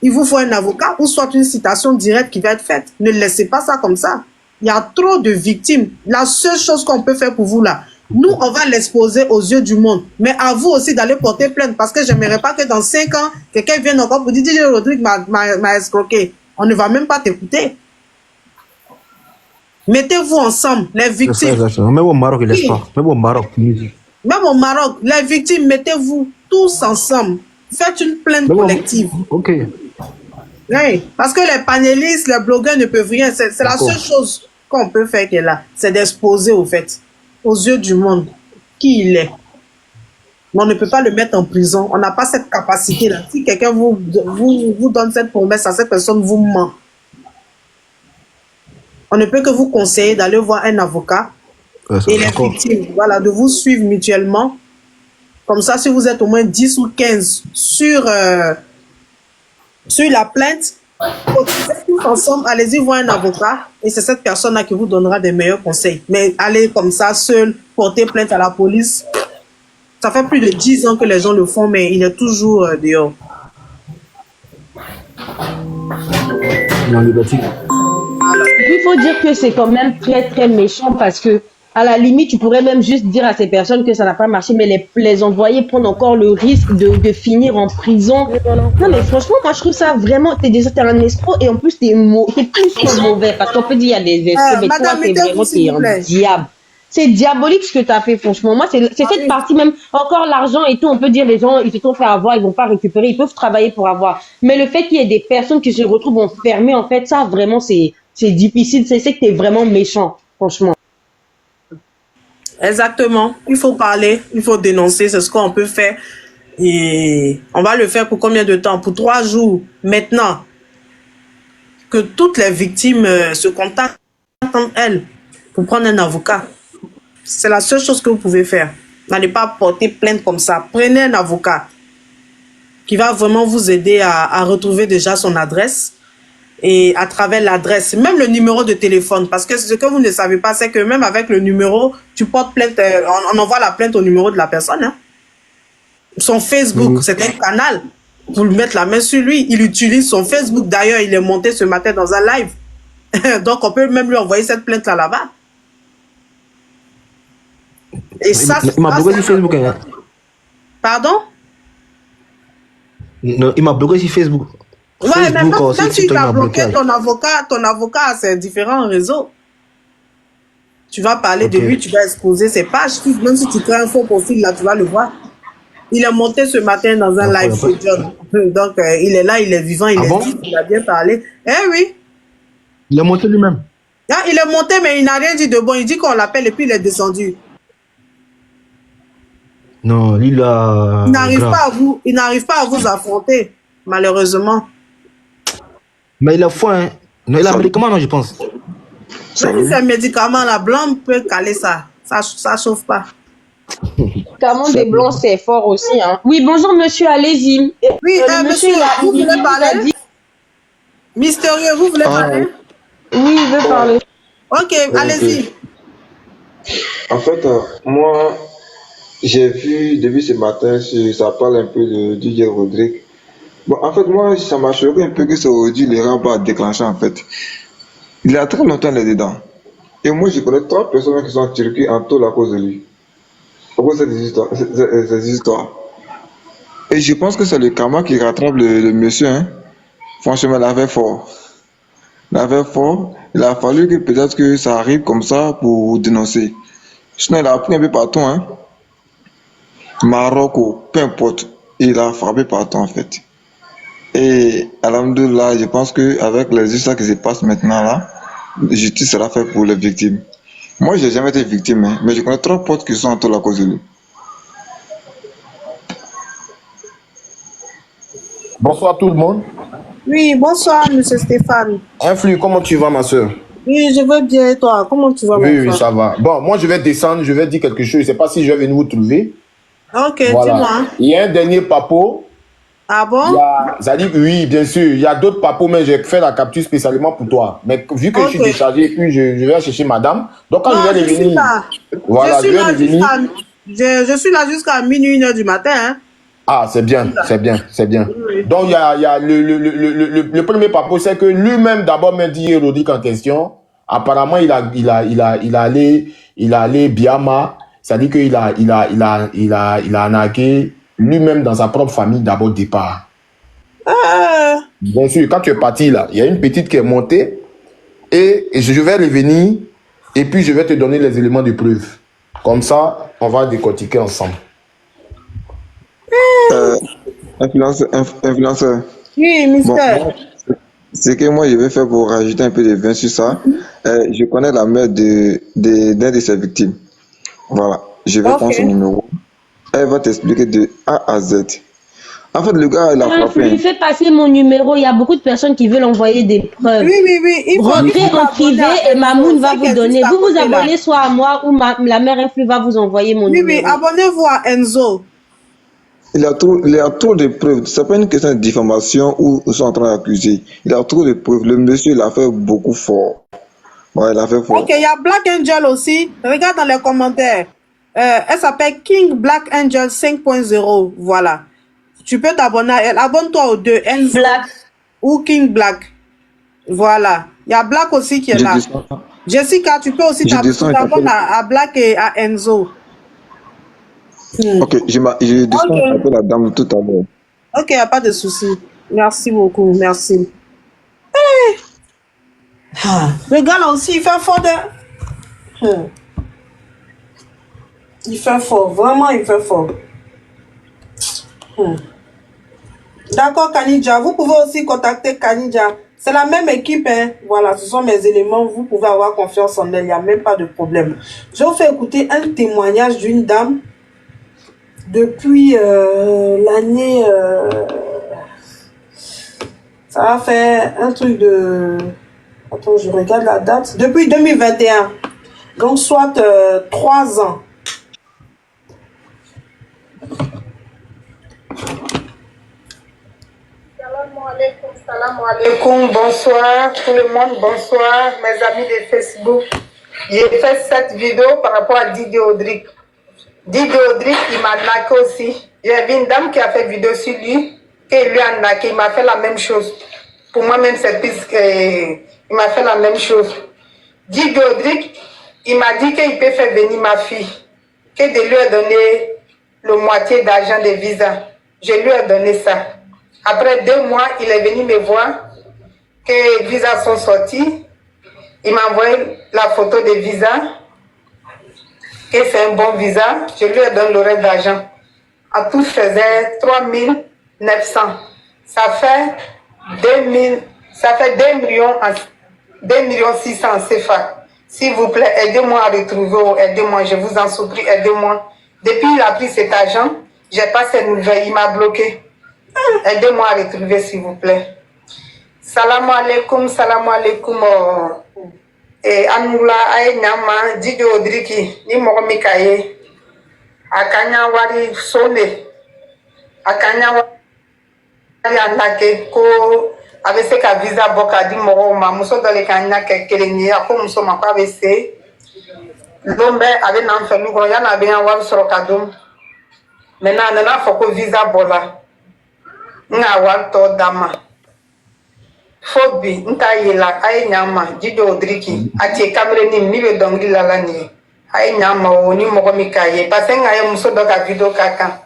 Il vous faut un avocat ou soit une citation directe qui va être faite. Ne laissez pas ça comme ça. Il y a trop de victimes. La seule chose qu'on peut faire pour vous là, nous, on va l'exposer aux yeux du monde. Mais à vous aussi d'aller porter plainte. Parce que je n'aimerais pas que dans 5 ans, quelqu'un vienne encore pour dire DJ Rodrigue m'a escroqué. On ne va même pas t'écouter. Mettez-vous ensemble, les victimes. Même au Maroc, il laisse pas. Même au Maroc, Tunisie. Même au Maroc, les victimes, mettez-vous tous ensemble. Faites une plainte collective. Ok. Oui, parce que les panélistes, les blogueurs ne peuvent rien. C'est la seule chose qu'on peut faire qui est là. C'est d'exposer au fait, aux yeux du monde, qui il est. Mais on ne peut pas le mettre en prison. On n'a pas cette capacité-là. Si quelqu'un vous donne cette promesse à cette personne, vous ment. On ne peut que vous conseiller d'aller voir un avocat et les victimes, voilà, de vous suivre mutuellement. Comme ça, si vous êtes au moins 10 ou 15 sur la plainte, tous ensemble, allez-y voir un avocat et c'est cette personne-là qui vous donnera des meilleurs conseils. Mais aller comme ça, seul, porter plainte à la police, ça fait plus de 10 ans que les gens le font, mais il est toujours dehors. Il faut dire que c'est quand même très très méchant parce que à la limite, tu pourrais même juste dire à ces personnes que ça n'a pas marché, mais les envoyer prendre encore le risque de finir en prison. Non, mais franchement, moi, je trouve ça vraiment... T'es un escroc et en plus, t'es plus que mauvais. Parce qu'on peut dire qu'il y a des escrocs, mais toi, t'es vraiment un diable. C'est diabolique ce que t'as fait, franchement. Moi, c'est cette partie même, encore l'argent et tout, on peut dire les gens, ils se sont fait avoir, ils vont pas récupérer, ils peuvent travailler pour avoir. Mais le fait qu'il y ait des personnes qui se retrouvent enfermées, en fait, ça, vraiment, c'est difficile. C'est que t'es vraiment méchant, franchement. Exactement. Il faut parler, il faut dénoncer, c'est ce qu'on peut faire. Et on va le faire pour combien de temps? Pour 3 jours. Maintenant, que toutes les victimes se contactent entre elles pour prendre un avocat. C'est la seule chose que vous pouvez faire. N'allez pas porter plainte comme ça. Prenez un avocat qui va vraiment vous aider à retrouver déjà son adresse. Et à travers l'adresse, même le numéro de téléphone, parce que ce que vous ne savez pas, c'est que même avec le numéro, tu portes plainte, on envoie la plainte au numéro de la personne. Hein. Son Facebook, c'est un canal pour lui mettre la main sur lui. Il utilise son Facebook. D'ailleurs, il est monté ce matin dans un live. Donc, on peut même lui envoyer cette plainte là-bas. Et ça, il m'a bloqué sur Facebook. Hein. Pardon? Non, il m'a bloqué sur Facebook. Ouais, mais quand tu as bloqué ton avocat a ses différents réseaux. Tu vas parler Ok. de lui, tu vas exposer ses pages. Même si tu crées un faux profil, là, tu vas le voir. Il est monté ce matin dans un D'accord, live y a pas chez de- John. Donc, il est là, il est vivant, il Ah est bon? dit, il a bien parlé. Eh oui. Il est monté lui-même. Ah, il est monté, mais il n'a rien dit de bon. Il dit qu'on l'appelle et puis il est descendu. Non, lui là, Il n'arrive grave. pas à vous, il n'arrive pas à vous affronter, malheureusement. Mais il a foi, hein. Non, il a un médicament, non, je pense. Même si c'est un médicament, la blanc peut caler ça. Ça chauffe pas. Médicament des blancs, c'est fort aussi. Hein. Oui, bonjour monsieur, allez-y. Oui, Le monsieur, vous il voulez vous a parler? dit. Mystérieux, vous voulez parler? Oui, il veut parler. Ok, allez-y. En fait, moi, j'ai vu depuis ce matin, ça parle un peu de DJ Rodrigue. Bon, en fait, moi, ça m'a choqué un peu que ça aurait dû les rabat déclencher, en fait. Il a très longtemps là-dedans. Et moi, je connais 3 personnes qui sont en Turquie en tout à cause de lui. À cause de ces histoires. Et je pense que c'est le karma qui rattrape le monsieur, hein. Franchement, il avait fort. Il avait fort. Il a fallu que peut-être que ça arrive comme ça pour dénoncer. Sinon, il a pris un peu partout, hein. Maroc, peu importe. Il a frappé partout, en fait. Et alhamdoulilah, je pense qu'avec les histoires qui se passent maintenant là, la justice sera faite pour les victimes. Moi, j'ai jamais été victime, hein, mais je connais 3 potes qui sont en tout la cause de lui. Bonsoir tout le monde. Oui, bonsoir, monsieur Stéphane. Influx, comment tu vas, ma soeur? Oui, je veux bien, et toi? Comment tu vas, mon Oui, frère? ça va. Bon, moi, je vais descendre, je vais dire quelque chose. Je ne sais pas si je vais venir vous trouver. Ok, Voilà. dis-moi. Il y a un dernier papo. Ah bon? Ça dit que oui, bien sûr. Il y a d'autres papos, mais j'ai fait la capture spécialement pour toi. Mais vu que je suis Ok. déchargé, puis je vais chercher madame. Donc, quand Non, je vais je suis revenir. là. Voilà, je je suis vais là revenir. je suis là jusqu'à minuit, 1h du matin. Hein. Ah, c'est bien, c'est bien, c'est bien. Donc, il y a le premier papo, c'est que lui-même, d'abord, m'a dit Rodrigue en question. Apparemment, il a allé Biama. C'est-à-dire qu'il a arnaqué lui-même dans sa propre famille d'abord départ. Bien sûr, quand tu es parti là, il y a une petite qui est montée et je vais revenir et puis je vais te donner les éléments de preuve. Comme ça, on va décortiquer ensemble. Influenceur. Oui, mystère. Bon, ce que moi je vais faire pour rajouter un peu de vin sur ça, je connais la mère d'un de ses victimes. Voilà, je vais prendre son numéro. Elle va t'expliquer de A à Z. En fait, le gars, il a frappé. Il fait passer mon numéro. Il y a beaucoup de personnes qui veulent envoyer des preuves. Oui. Rentrez en privé et Mamoun va vous donner. Vous vous abonnez soit à moi ou la mère Influx va vous envoyer mon numéro. Oui, abonnez-vous à Enzo. Il a trop de preuves. C'est pas une question de diffamation où ils sont en train d'accuser. Il a trop de preuves. Le monsieur, il a fait beaucoup fort. Ouais, il a fait fort. Ok, il y a Black Angel aussi. Regarde dans les commentaires. Elle s'appelle King Black Angel 5.0. Voilà. Tu peux t'abonner à elle. Abonne-toi aux deux. Enzo ou King Black. Voilà. Il y a Black aussi qui est là. Jessica, tu peux aussi t'abonner à Black et à Enzo. Ok, je descends un peu la dame tout à l'heure. Ok, il n'y a pas de souci. Merci beaucoup. Merci. Hey. Le gars là aussi, il fait fort de... Il fait fort. Vraiment, il fait fort. D'accord, Kanidja. Vous pouvez aussi contacter Kanidja. C'est la même équipe. Hein. Voilà, ce sont mes éléments. Vous pouvez avoir confiance en elle. Il n'y a même pas de problème. Je vais vous faire écouter un témoignage d'une dame depuis l'année... ça va faire un truc de... Attends, je regarde la date. Depuis 2021. Donc, soit 3 ans. Salam alaikum, bonsoir tout le monde, bonsoir mes amis de Facebook. J'ai fait cette vidéo par rapport à Didier Rodrigue. Didier Rodrigue, il m'a arnaqué aussi. J'ai vu une dame qui a fait vidéo sur lui, et lui a arnaqué, il m'a fait la même chose. Pour moi-même, c'est plus que... Il m'a fait la même chose. Didier Rodrigue, il m'a dit qu'il peut faire venir ma fille, que de lui a donné le moitié d'argent de visa. Je lui ai donné ça. Après 2 mois, il est venu me voir, que les visas sont sortis. Il m'a envoyé la photo des visas. que c'est un bon visa. Je lui ai donné le reste d'argent. En tout, je faisais 3900. Ça fait 2 millions 600 CFA. S'il vous plaît, aidez-moi à retrouver, aidez-moi, je vous en supplie, aidez-moi. Depuis qu'il a pris cet argent, j'ai pas ses nouvelles, il m'a bloqué. Aidez-moi à retrouver, s'il vous plaît. Salam alaikum. Anula Nyama, Didi Odriki, ni Mogomikaye, Akanya Wari Sone, Akanya Wari Anake, Ko, avec ce visa boka di Mogoma, Muso dans les Kanya Keleni, Ako Muso Makavese, Lombe avait n'enfant, Goyan avait un wab sur Kadum. Maintenant, on a fait visa bola. Nga walto dama. Fobi, nta yela, ay nyama, Didi Odriki, ati kamere ni mibe dongri lala ni. Ay nyama, oni mogomikaye, parce que nga ye muso doka video kaka.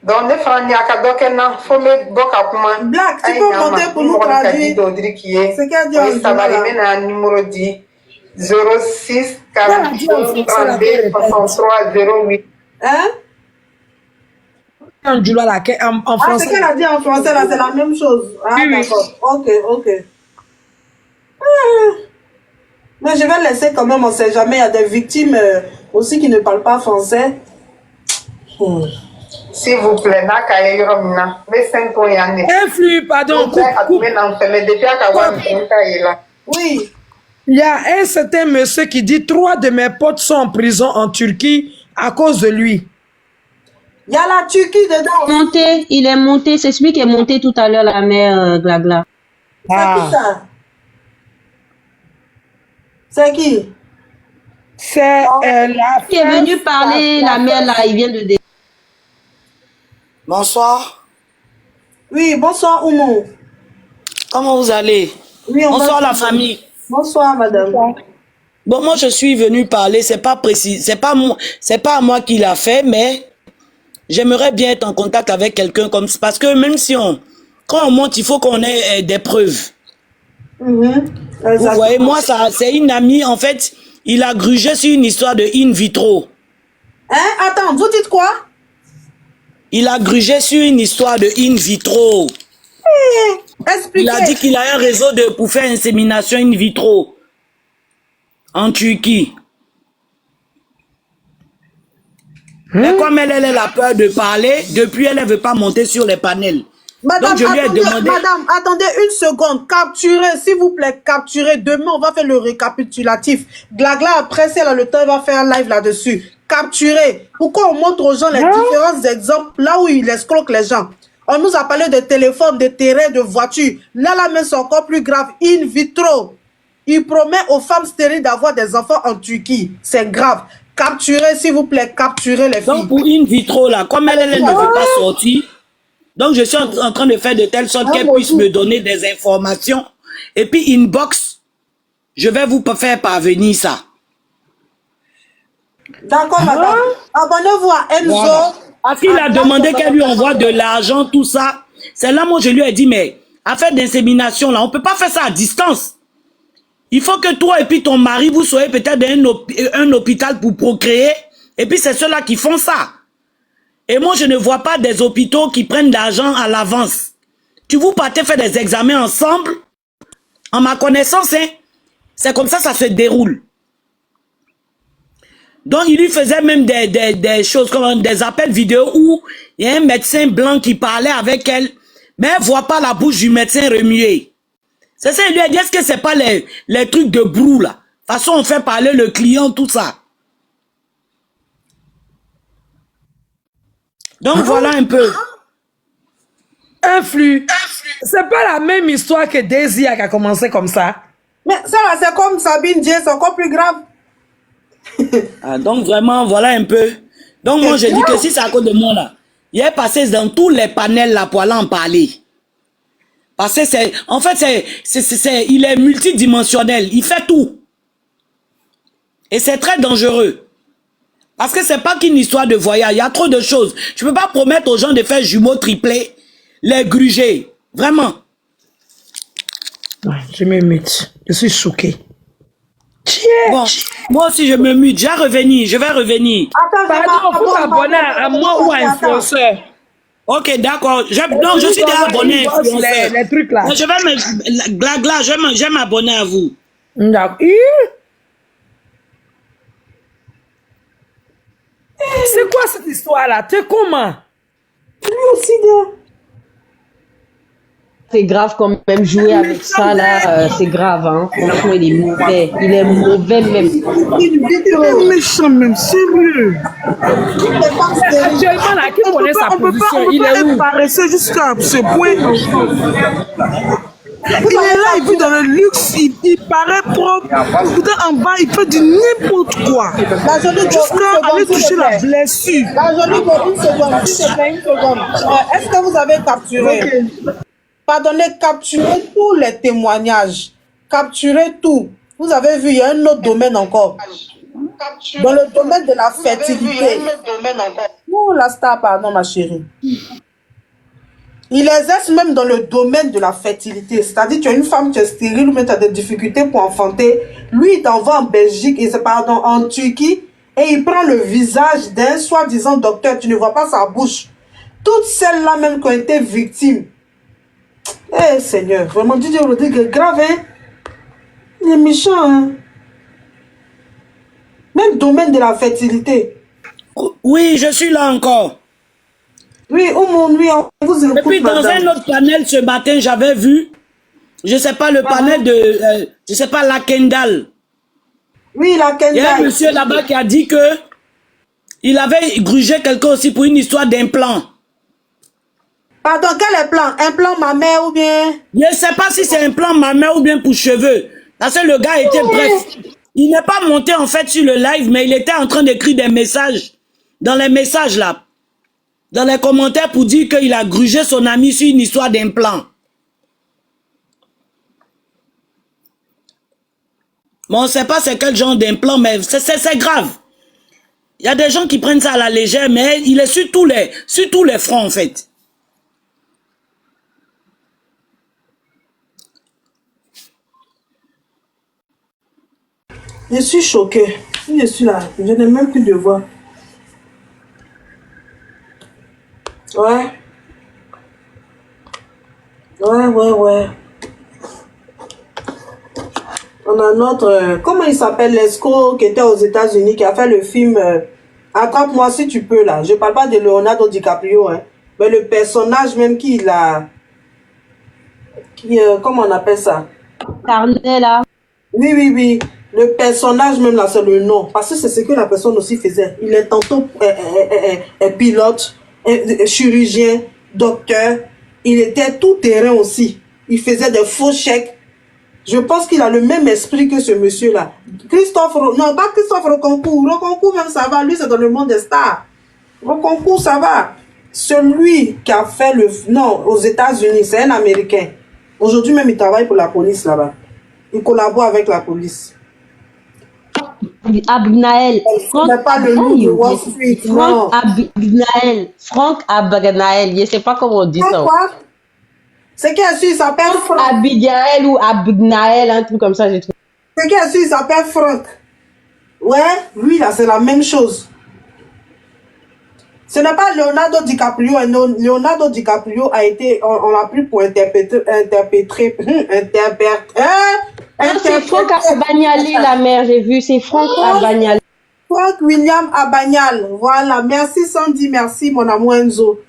Donc, ne fera ni akadoke na, faut me boka kuma. Black, tu peux monter pour nous traduire. C'est qu'elle dit en ça va arriver dans un numéro 10, 06 42 32 63 08. Hein? En français. C'est qu'elle a dit en français, là, c'est la même chose. Ah, oui, oui. D'accord. Ok. Mais je vais laisser quand même, on sait jamais, il y a des victimes aussi qui ne parlent pas français. S'il vous plaît, Nakaye Yoromina, mais 5 ans y'année. Influe, pardon. Oui. Il y a un certain monsieur qui dit 3 de mes potes sont en prison en Turquie à cause de lui. Il y a la Turquie dedans. Il est monté, c'est celui qui est monté tout à l'heure, la mère Glagla. C'est qui ça? C'est qui? C'est la qui est venu parler, la mère là, il vient de... Bonsoir. Oui, bonsoir Oumou. Comment vous allez? Oui, bonsoir la famille. Bonsoir madame. Bon, moi je suis venu parler, c'est pas précis, c'est pas à moi qui l'a fait, mais j'aimerais bien être en contact avec quelqu'un comme ça, parce que même si quand on monte, il faut qu'on ait des preuves. Vous voyez, moi, c'est une amie, en fait, il a grugé sur une histoire de in vitro. Hein? Attends, vous dites quoi? Il a grugé sur une histoire de in vitro. Expliquez. Il a dit qu'il a un réseau pour faire insémination in vitro en Turquie. Mais comme elle a peur de parler, depuis elle ne veut pas monter sur les panels. Madame, donc je lui ai demandé... Madame, attendez une seconde. Capturez, s'il vous plaît, capturez. Demain, on va faire le récapitulatif. Glagla, après, c'est là le temps, il va faire un live là-dessus. Capturez. Pourquoi on montre aux gens les différents exemples là où il escroque les gens? On nous a parlé de téléphone, de terrain, de voiture. Là, la main, c'est encore plus grave. In vitro. Il promet aux femmes stériles d'avoir des enfants en Turquie. C'est grave. Capturez, s'il vous plaît, capturez les filles. Donc, pour in vitro, là, comme elle ne veut pas sortir, donc je suis en train de faire de telle sorte qu'elle puisse me donner des informations. Et puis, inbox, je vais vous faire parvenir ça. D'accord, madame. Abonnez-vous à Enzo. Voilà. Parce qu'il a demandé qu'elle lui envoie de l'argent, tout ça. C'est là, moi, je lui ai dit, mais affaire d'insémination, là, on ne peut pas faire ça à distance. Il faut que toi et puis ton mari, vous soyez peut-être dans un hôpital pour procréer. Et puis, c'est ceux-là qui font ça. Et moi, je ne vois pas des hôpitaux qui prennent de l'argent à l'avance. Vous partez faire des examens ensemble. En ma connaissance, hein, c'est comme ça se déroule. Donc, il lui faisait même des choses comme des appels vidéo où il y a un médecin blanc qui parlait avec elle, mais elle ne voit pas la bouche du médecin remuer. C'est ça, il lui a dit, est-ce que c'est pas les trucs de brou, là? De toute façon, on fait parler le client, tout ça. Donc, voilà un peu. Influx. C'est pas la même histoire que Daisy qui a commencé comme ça. Mais ça, c'est comme Sabine Dieu, c'est encore plus grave. Donc, vraiment, voilà un peu. Donc, moi, je dis que si c'est à cause de moi, là, il est passé dans tous les panels, là, pour aller en parler. Parce que c'est, en fait, il est multidimensionnel. Il fait tout. Et c'est très dangereux. Parce que c'est pas qu'une histoire de voyage. Il y a trop de choses. Je peux pas promettre aux gens de faire jumeaux triplés, les gruger. Vraiment. Ouais, je me mute. Je suis choqué. Bon, moi aussi je me mute, je vais revenir. Pardon, faut t'abonner à moi ou à influenceur. Ok, d'accord. Non, je suis déjà abonné à influenceur. Les trucs là. Je vais m'abonner à vous. D'accord. C'est quoi cette histoire là? T'es comment? Lui aussi, gars. C'est grave quand même jouer avec ça là, c'est grave hein. Franchement il est mauvais même. Il est méchant même, sérieux. Actuellement là, qui connaît sa position? Il est où? Paresseux jusqu'à ce point. Il est là, il vit dans le luxe, il paraît propre. Pourtant en bas, il fait du n'importe quoi. Jusqu'à aller toucher la blessure. La jolie pour une seconde, une seconde. Est-ce que vous avez capturé? Pardonnez, capturez tous les témoignages. Capturez tout. Vous avez vu, il y a un autre domaine encore. Dans le domaine de la fertilité. Oh, la star, pardon, ma chérie. Il exerce même dans le domaine de la fertilité. C'est-à-dire, tu as une femme qui est stérile ou même tu as des difficultés pour enfanter. Lui, il t'envoie en Belgique, en Turquie, et il prend le visage d'un soi-disant docteur. Tu ne vois pas sa bouche. Toutes celles-là même qui ont été victimes. Eh Seigneur, vraiment, Didier Rodrigue est grave, hein? Il est méchant, hein? Même domaine de la fertilité. Oui, je suis là encore. Oui, lui, on vous écoute. Et puis dans un autre panel ce matin, j'avais vu, je sais pas, le panel de, je sais pas, la Kendall. Oui, la Kendall. Il y a un monsieur là-bas qui a dit que il avait grugé quelqu'un aussi pour une histoire d'implant. Pardon, quel implant? Implant mammaire ou bien? Je ne sais pas si c'est implant mammaire ou bien pour cheveux. Parce que le gars était bref. Il n'est pas monté en fait sur le live, mais il était en train d'écrire des messages. Dans les messages là. Dans les commentaires pour dire qu'il a grugé son ami sur une histoire d'implant. Bon, on ne sait pas c'est quel genre d'implant, mais c'est grave. Il y a des gens qui prennent ça à la légère, mais il est sur tous les fronts en fait. Je suis choquée. Je suis là. Je n'ai même plus de voix. Ouais. Ouais. On a notre... comment il s'appelle, l'escroc qui était aux États-Unis, qui a fait le film Attrape-moi si tu peux, là. Je parle pas de Leonardo DiCaprio, hein. Mais le personnage même qui l'a... comment on appelle ça? Carnet, là. Oui. Le personnage même là, c'est le nom. Parce que c'est ce que la personne aussi faisait. Il est tantôt pilote, chirurgien, docteur. Il était tout terrain aussi. Il faisait des faux chèques. Je pense qu'il a le même esprit que ce monsieur-là. Non, pas Christophe Roconcourt. Roconcourt même ça va. Lui, c'est dans le monde des stars. Roconcourt, ça va. Celui qui a fait le... Non, aux États-Unis, c'est un Américain. Aujourd'hui même, il travaille pour la police là-bas. Il collabore avec la police. Abnaël. Franck pas le nom de Wall Street. Franck Abnaël. Franck Abnaël. Je ne sais pas comment on dit ça. C'est qui a su, il s'appelle Franck. Abigail ou Abnaël, un truc comme ça, j'ai trouvé. C'est qui a su, il s'appelle Franck. Ouais, lui là, c'est la même chose. Ce n'est pas Leonardo DiCaprio. Leonardo DiCaprio a été, on l'a pris pour interpréter. C'est Franck Abagnale, la mère, j'ai vu, c'est Franck Abagnale. Franck William Abagnale, voilà, merci Sandy, merci mon amour Enzo.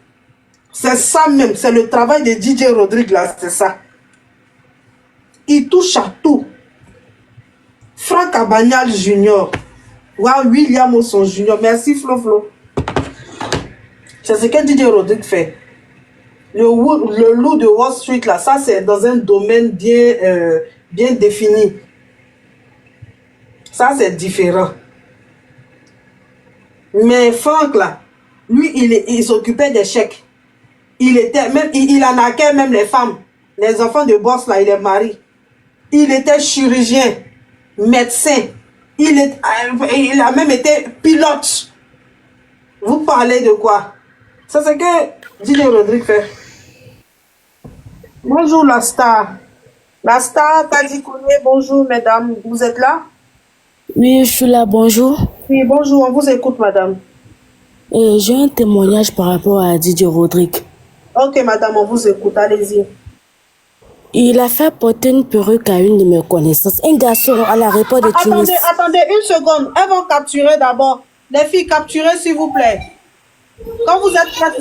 C'est ça même, c'est le travail de DJ Rodrigue là, c'est ça. Il touche à tout. Franck Abagnale Junior, wow, William Osson Junior, merci Flo. C'est ce que DJ Rodrigue fait. Le loup de Wall Street là, ça c'est dans un domaine bien défini. Ça, c'est différent. Mais Franck, là, lui, il s'occupait des chèques. Il arnaquait même les femmes. Les enfants de boss, là, il est marié. Il était chirurgien, médecin. Il a même été pilote. Vous parlez de quoi? Ça, c'est que DJ Rodrigue fait. Bonjour, la star. La star, Tadikoune, bonjour mesdames, vous êtes là? Oui, je suis là, bonjour. Oui, bonjour, on vous écoute, madame. J'ai un témoignage par rapport à Didier Rodrigue. Ok, madame, on vous écoute, allez-y. Il a fait porter une perruque à une de mes connaissances. Un garçon à l'aéroport de Tunis. Attendez une seconde. Elles vont capturer d'abord. Les filles, capturez s'il vous plaît. Quand vous êtes prêtes,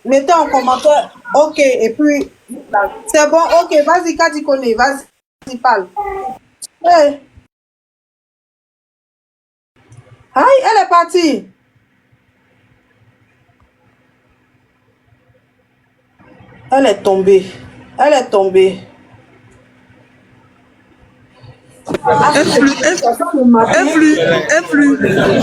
mettez en commentaire. Ok, et puis, c'est bon, ok, vas-y, Kadikone, vas-y, parle. Hey. Aïe, elle est partie. Elle est tombée. Elle est tombée. Influe.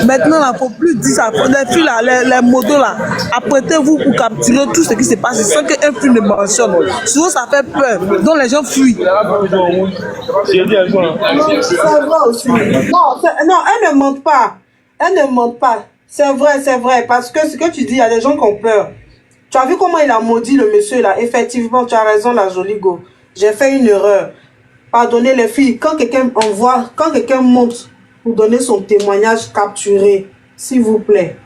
Maintenant, il ne faut plus dire ça. Les filles, là, les motos, là, apprêtez-vous pour capturer tout ce qui se passe sans que Influe ne mentionne. Souvent, ça fait peur. Donc, les gens fuient. C'est vrai aussi. Non, elle ne mente pas. Elle ne mente pas. C'est vrai. Parce que ce que tu dis, il y a des gens qui ont peur. Tu as vu comment il a maudit le monsieur, là. Effectivement, tu as raison, la jolie go. J'ai fait une erreur. Pardonnez les filles, quand quelqu'un monte pour donner son témoignage capturé, s'il vous plaît.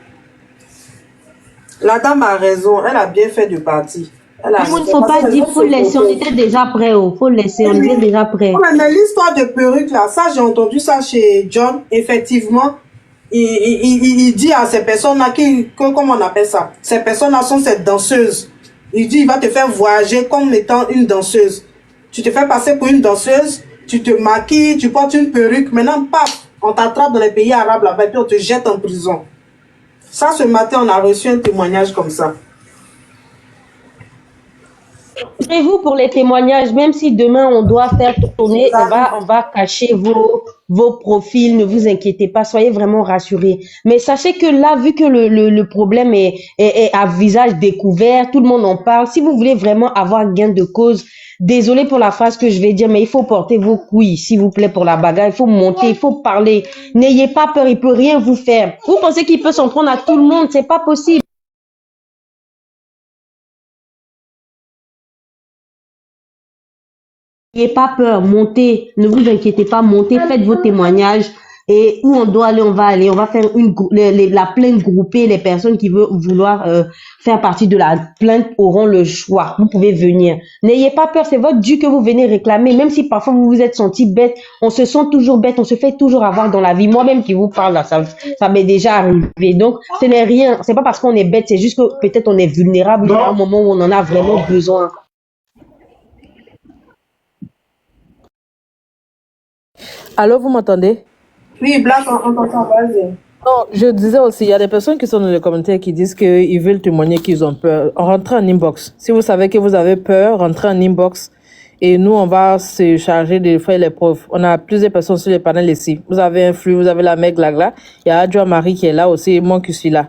La dame a raison, elle a bien fait de partir. Il ne faut pas dire, il faut laisser, on était déjà prêt, faut laisser, on était déjà prêt. Mais l'histoire de perruque là, ça j'ai entendu ça chez John, effectivement, il dit à ces personnes-là, comment on appelle ça? Ces personnes-là sont ces danseuses. Il dit, il va te faire voyager comme étant une danseuse. Tu te fais passer pour une danseuse, tu te maquilles, tu portes une perruque. Maintenant, paf, on t'attrape dans les pays arabes là-bas et puis on te jette en prison. Ça, ce matin, on a reçu un témoignage comme ça. Et vous, pour les témoignages, même si demain on doit faire tourner, on va cacher vos profils, ne vous inquiétez pas, soyez vraiment rassurés. Mais sachez que là, vu que le problème est à visage découvert, tout le monde en parle, si vous voulez vraiment avoir gain de cause, désolé pour la phrase que je vais dire, mais il faut porter vos couilles, s'il vous plaît, pour la bagarre, il faut monter, il faut parler. N'ayez pas peur, il peut rien vous faire. Vous pensez qu'il peut s'en prendre à tout le monde, c'est pas possible. N'ayez pas peur, montez, ne vous inquiétez pas, montez, faites vos témoignages et où on doit aller, on va aller. On va faire la plainte groupée, les personnes qui veulent vouloir faire partie de la plainte auront le choix. Vous pouvez venir. N'ayez pas peur, c'est votre dû que vous venez réclamer, même si parfois vous vous êtes senti bête, on se sent toujours bête, on se fait toujours avoir dans la vie. Moi-même qui vous parle là, ça m'est déjà arrivé. Donc, ce n'est rien, c'est pas parce qu'on est bête, c'est juste que peut-être on est vulnérable à un moment où on en a vraiment besoin. Allô, vous m'entendez? Oui, Black, on t'entend, vas-y. Non, je disais aussi, il y a des personnes qui sont dans les commentaires qui disent qu'ils veulent témoigner qu'ils ont peur. Rentrez en inbox. Si vous savez que vous avez peur, rentrez en inbox. Et nous, on va se charger de faire les preuves. On a plusieurs personnes sur les panels ici. Vous avez Influe, vous avez la mec là. Il y a Adjoa Marie qui est là aussi, et moi qui suis là.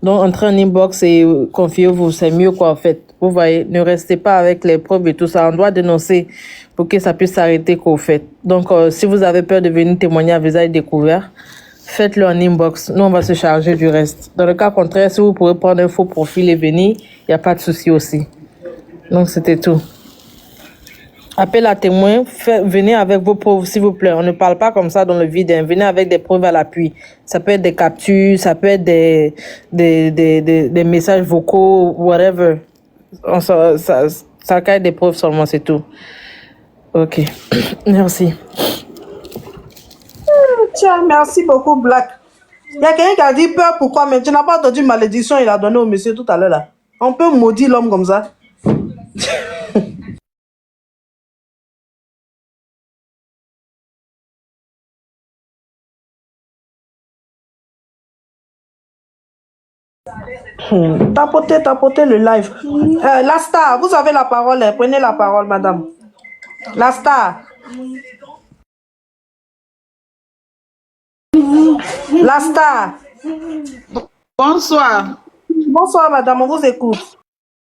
Donc, entrez en inbox et confiez-vous, c'est mieux quoi en fait. Vous voyez, ne restez pas avec les preuves et tout ça. On doit dénoncer pour que ça puisse s'arrêter qu'au fait. Donc, si vous avez peur de venir témoigner à visage découvert, faites-le en inbox. Nous, on va se charger du reste. Dans le cas contraire, si vous pouvez prendre un faux profil et venir, il n'y a pas de souci aussi. Donc, c'était tout. Appel à témoin, venez avec vos preuves, s'il vous plaît. On ne parle pas comme ça dans le vide. Hein. Venez avec des preuves à l'appui. Ça peut être des captures, ça peut être des messages vocaux, whatever. Ça caille des preuves seulement, c'est tout. Ok. Merci. Tiens, merci beaucoup, Black. Il y a quelqu'un qui a dit peur, pourquoi? Mais tu n'as pas entendu malédiction, il a donné au monsieur tout à l'heure là. On peut maudire l'homme comme ça. Tapotez le live. La star, vous avez la parole. Prenez la parole, madame. La star. La star. Bonsoir. Bonsoir, madame, on vous écoute.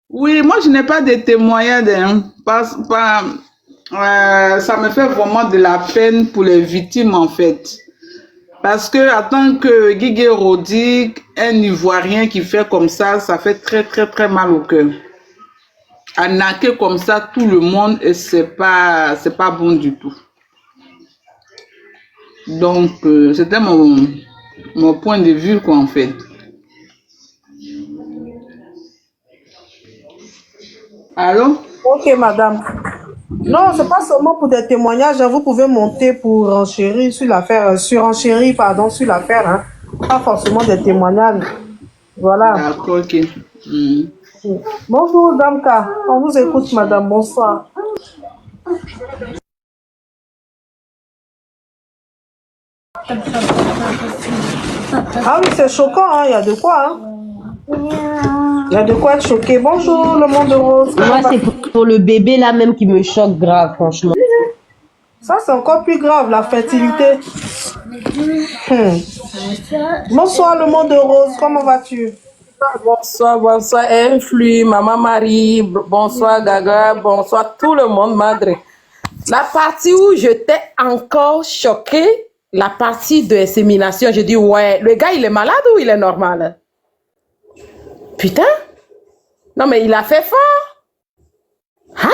Oui, moi, je n'ai pas de témoignage. Ça me fait vraiment de la peine pour les victimes, en fait. Parce que, en tant que Didier Rodrigue, un Ivoirien qui fait comme ça fait très, très, très mal au cœur. Arnaquer comme ça tout le monde, et c'est pas bon du tout. Donc, c'était mon point de vue, quoi, en fait. Allô? Ok, madame. Non, c'est pas seulement pour des témoignages. Vous pouvez monter pour renchérir sur l'affaire, surenchérir, pardon, sur l'affaire. Hein. Pas forcément des témoignages. Voilà. D'accord, ok. Bonjour, Damka. On vous écoute, madame. Bonsoir. Ah oui, c'est choquant, hein. Il y a de quoi, hein. Il y a de quoi être choqué. Bonjour, le monde rose. Moi, c'est pour le bébé là même qui me choque grave, franchement. Ça, c'est encore plus grave, la fertilité. Bonsoir, le monde rose. Comment vas-tu? Bonsoir, bonsoir, Influx, Maman Marie, bonsoir, Gaga, bonsoir, tout le monde, Madre. La partie où j'étais encore choquée, la partie de insémination, je dis, ouais, le gars, il est malade ou il est normal? Putain? Non, mais il a fait fort. Hein?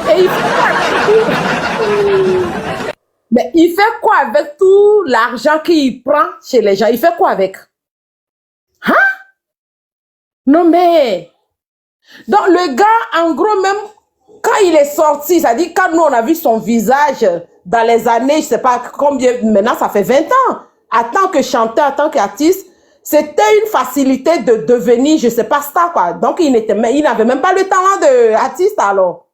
Et il fait quoi? Mais il fait quoi avec tout l'argent qu'il prend chez les gens? Il fait quoi avec? Hein? Non, mais... Donc, le gars, en gros, même quand il est sorti, c'est-à-dire quand nous, on a vu son visage dans les années, je sais pas combien, maintenant, ça fait 20 ans, en tant que chanteur, en tant qu'artiste, c'était une facilité de devenir, je sais pas, star, quoi. Donc, il n'avait même pas le talent d'artiste, alors.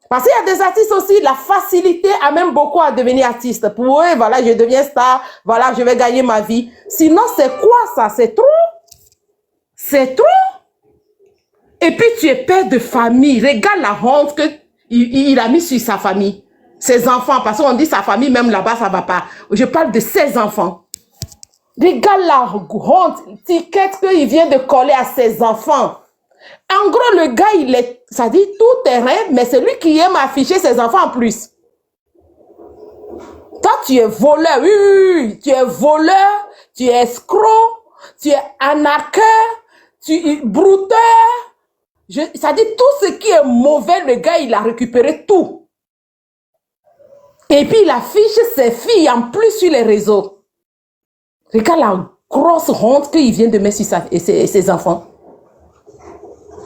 Parce qu'il y a des artistes aussi, la facilité amène beaucoup à devenir artiste. Pour eux, voilà, je deviens star, voilà, je vais gagner ma vie. Sinon, c'est quoi ça? C'est trop? C'est trop? Et puis, tu es père de famille. Regarde la honte qu'il a mis sur sa famille. Ses enfants, parce qu'on dit sa famille, même là-bas, ça va pas. Je parle de ses enfants. Regarde la honte, l'étiquette qu'il vient de coller à ses enfants. En gros, le gars, il est, ça dit tout terrain, mais c'est lui qui aime afficher ses enfants en plus. Toi, tu es voleur, oui, tu es voleur, tu es escroc, tu es anarcheur, tu es brouteur. Ça dit tout ce qui est mauvais, le gars, il a récupéré tout. Et puis, il affiche ses filles en plus sur les réseaux. Regarde la grosse honte qu'il vient de mettre sur ses enfants.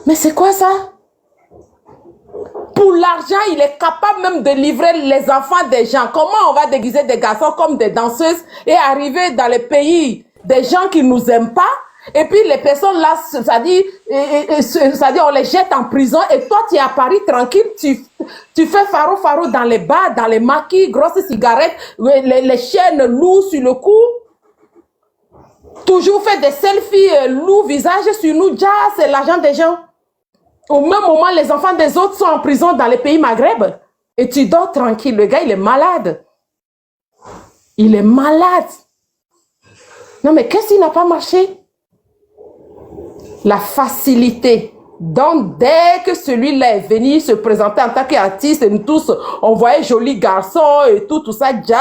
Mais c'est quoi ça? Pour l'argent, il est capable même de livrer les enfants des gens. Comment on va déguiser des garçons comme des danseuses et arriver dans les pays des gens qui nous aiment pas? Et puis les personnes là, c'est-à-dire on les jette en prison et toi tu es à Paris tranquille, tu fais faro dans les bars, dans les maquis, grosses cigarettes, les chaînes lourdes sur le cou. Toujours fait des selfies lourds visage sur nous, déjà c'est l'argent des gens. Au même moment, les enfants des autres sont en prison dans les pays Maghreb. Et tu dors tranquille. Le gars, il est malade. Il est malade. Non, mais qu'est-ce qui n'a pas marché? La facilité. Donc, dès que celui-là est venu se présenter en tant qu'artiste, et nous tous, on voyait joli garçon et tout ça, déjà,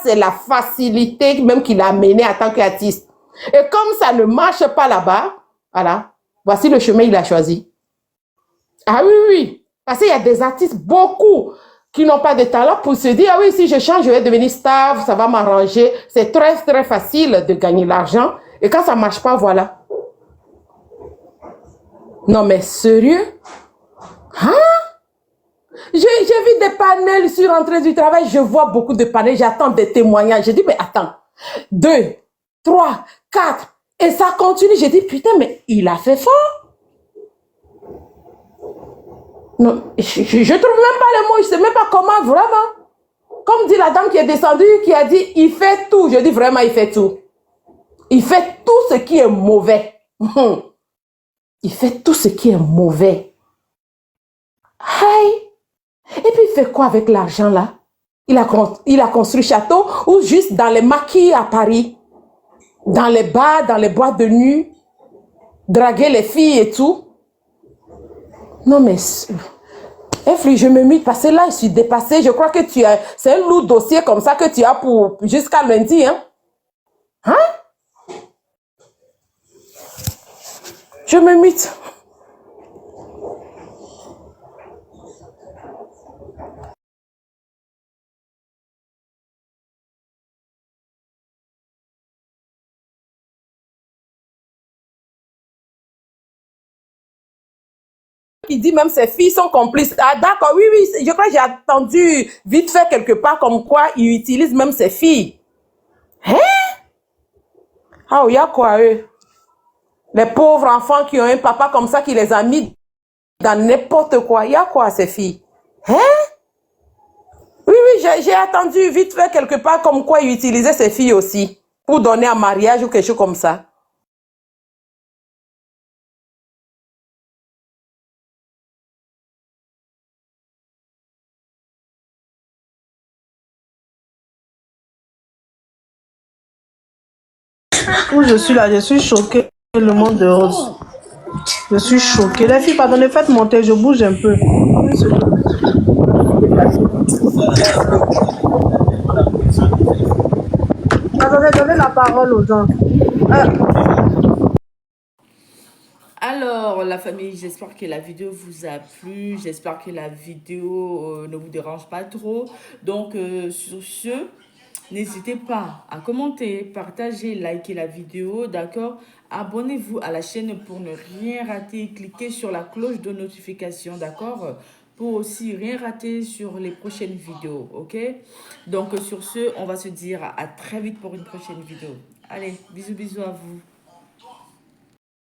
c'est la facilité même qu'il a mené en tant qu'artiste. Et comme ça ne marche pas là-bas, voilà, voici le chemin qu'il a choisi. Ah oui, oui. Parce qu'il y a des artistes, beaucoup, qui n'ont pas de talent pour se dire, ah oui, si je change, je vais devenir star, ça va m'arranger. C'est très, très facile de gagner l'argent. Et quand ça ne marche pas, voilà. Non, mais sérieux? Hein? J'ai vu des panels sur Entrée du travail, je vois beaucoup de panels, j'attends des témoignages. J'ai dit, mais attends, 2, 3, 4, et ça continue. J'ai dit, putain, mais il a fait fort. Non, je trouve même pas les mots, je sais même pas comment, vraiment. Comme dit la dame qui est descendue, qui a dit, il fait tout. Je dis vraiment, il fait tout. Il fait tout ce qui est mauvais. Il fait tout ce qui est mauvais. Aïe. Et puis, il fait quoi avec l'argent là? Il a construit château ou juste dans les maquis à Paris, dans les bars, dans les boîtes de nuit, draguer les filles et tout. Non, mais... Influx, je me mute parce que là, je suis dépassée. Je crois que c'est un lourd dossier comme ça que tu as pour jusqu'à lundi, hein? Hein? Je me mute. il dit même ses filles sont complices. Ah d'accord, oui, oui, je crois que j'ai attendu vite fait quelque part comme quoi il utilise même ses filles. Hein? Ah, il y a quoi eux? Les pauvres enfants qui ont un papa comme ça qui les a mis dans n'importe quoi. Il y a quoi ces filles? Hein? Oui, oui, j'ai attendu vite fait quelque part comme quoi il utilisait ses filles aussi pour donner un mariage ou quelque chose comme ça. Où je suis là, je suis choquée. Le monde de Rose. Je suis choquée. Les filles, pardonnez, faites monter, je bouge un peu. Attendez, donnez la parole aux gens. Alors, la famille, j'espère que la vidéo vous a plu. J'espère que la vidéo ne vous dérange pas trop. Donc, sur ce, n'hésitez pas à commenter, partager, liker la vidéo, d'accord? Abonnez-vous à la chaîne pour ne rien rater. Cliquez sur la cloche de notification, d'accord? Pour aussi rien rater sur les prochaines vidéos, ok? Donc, sur ce, on va se dire à très vite pour une prochaine vidéo. Allez, bisous, bisous à vous.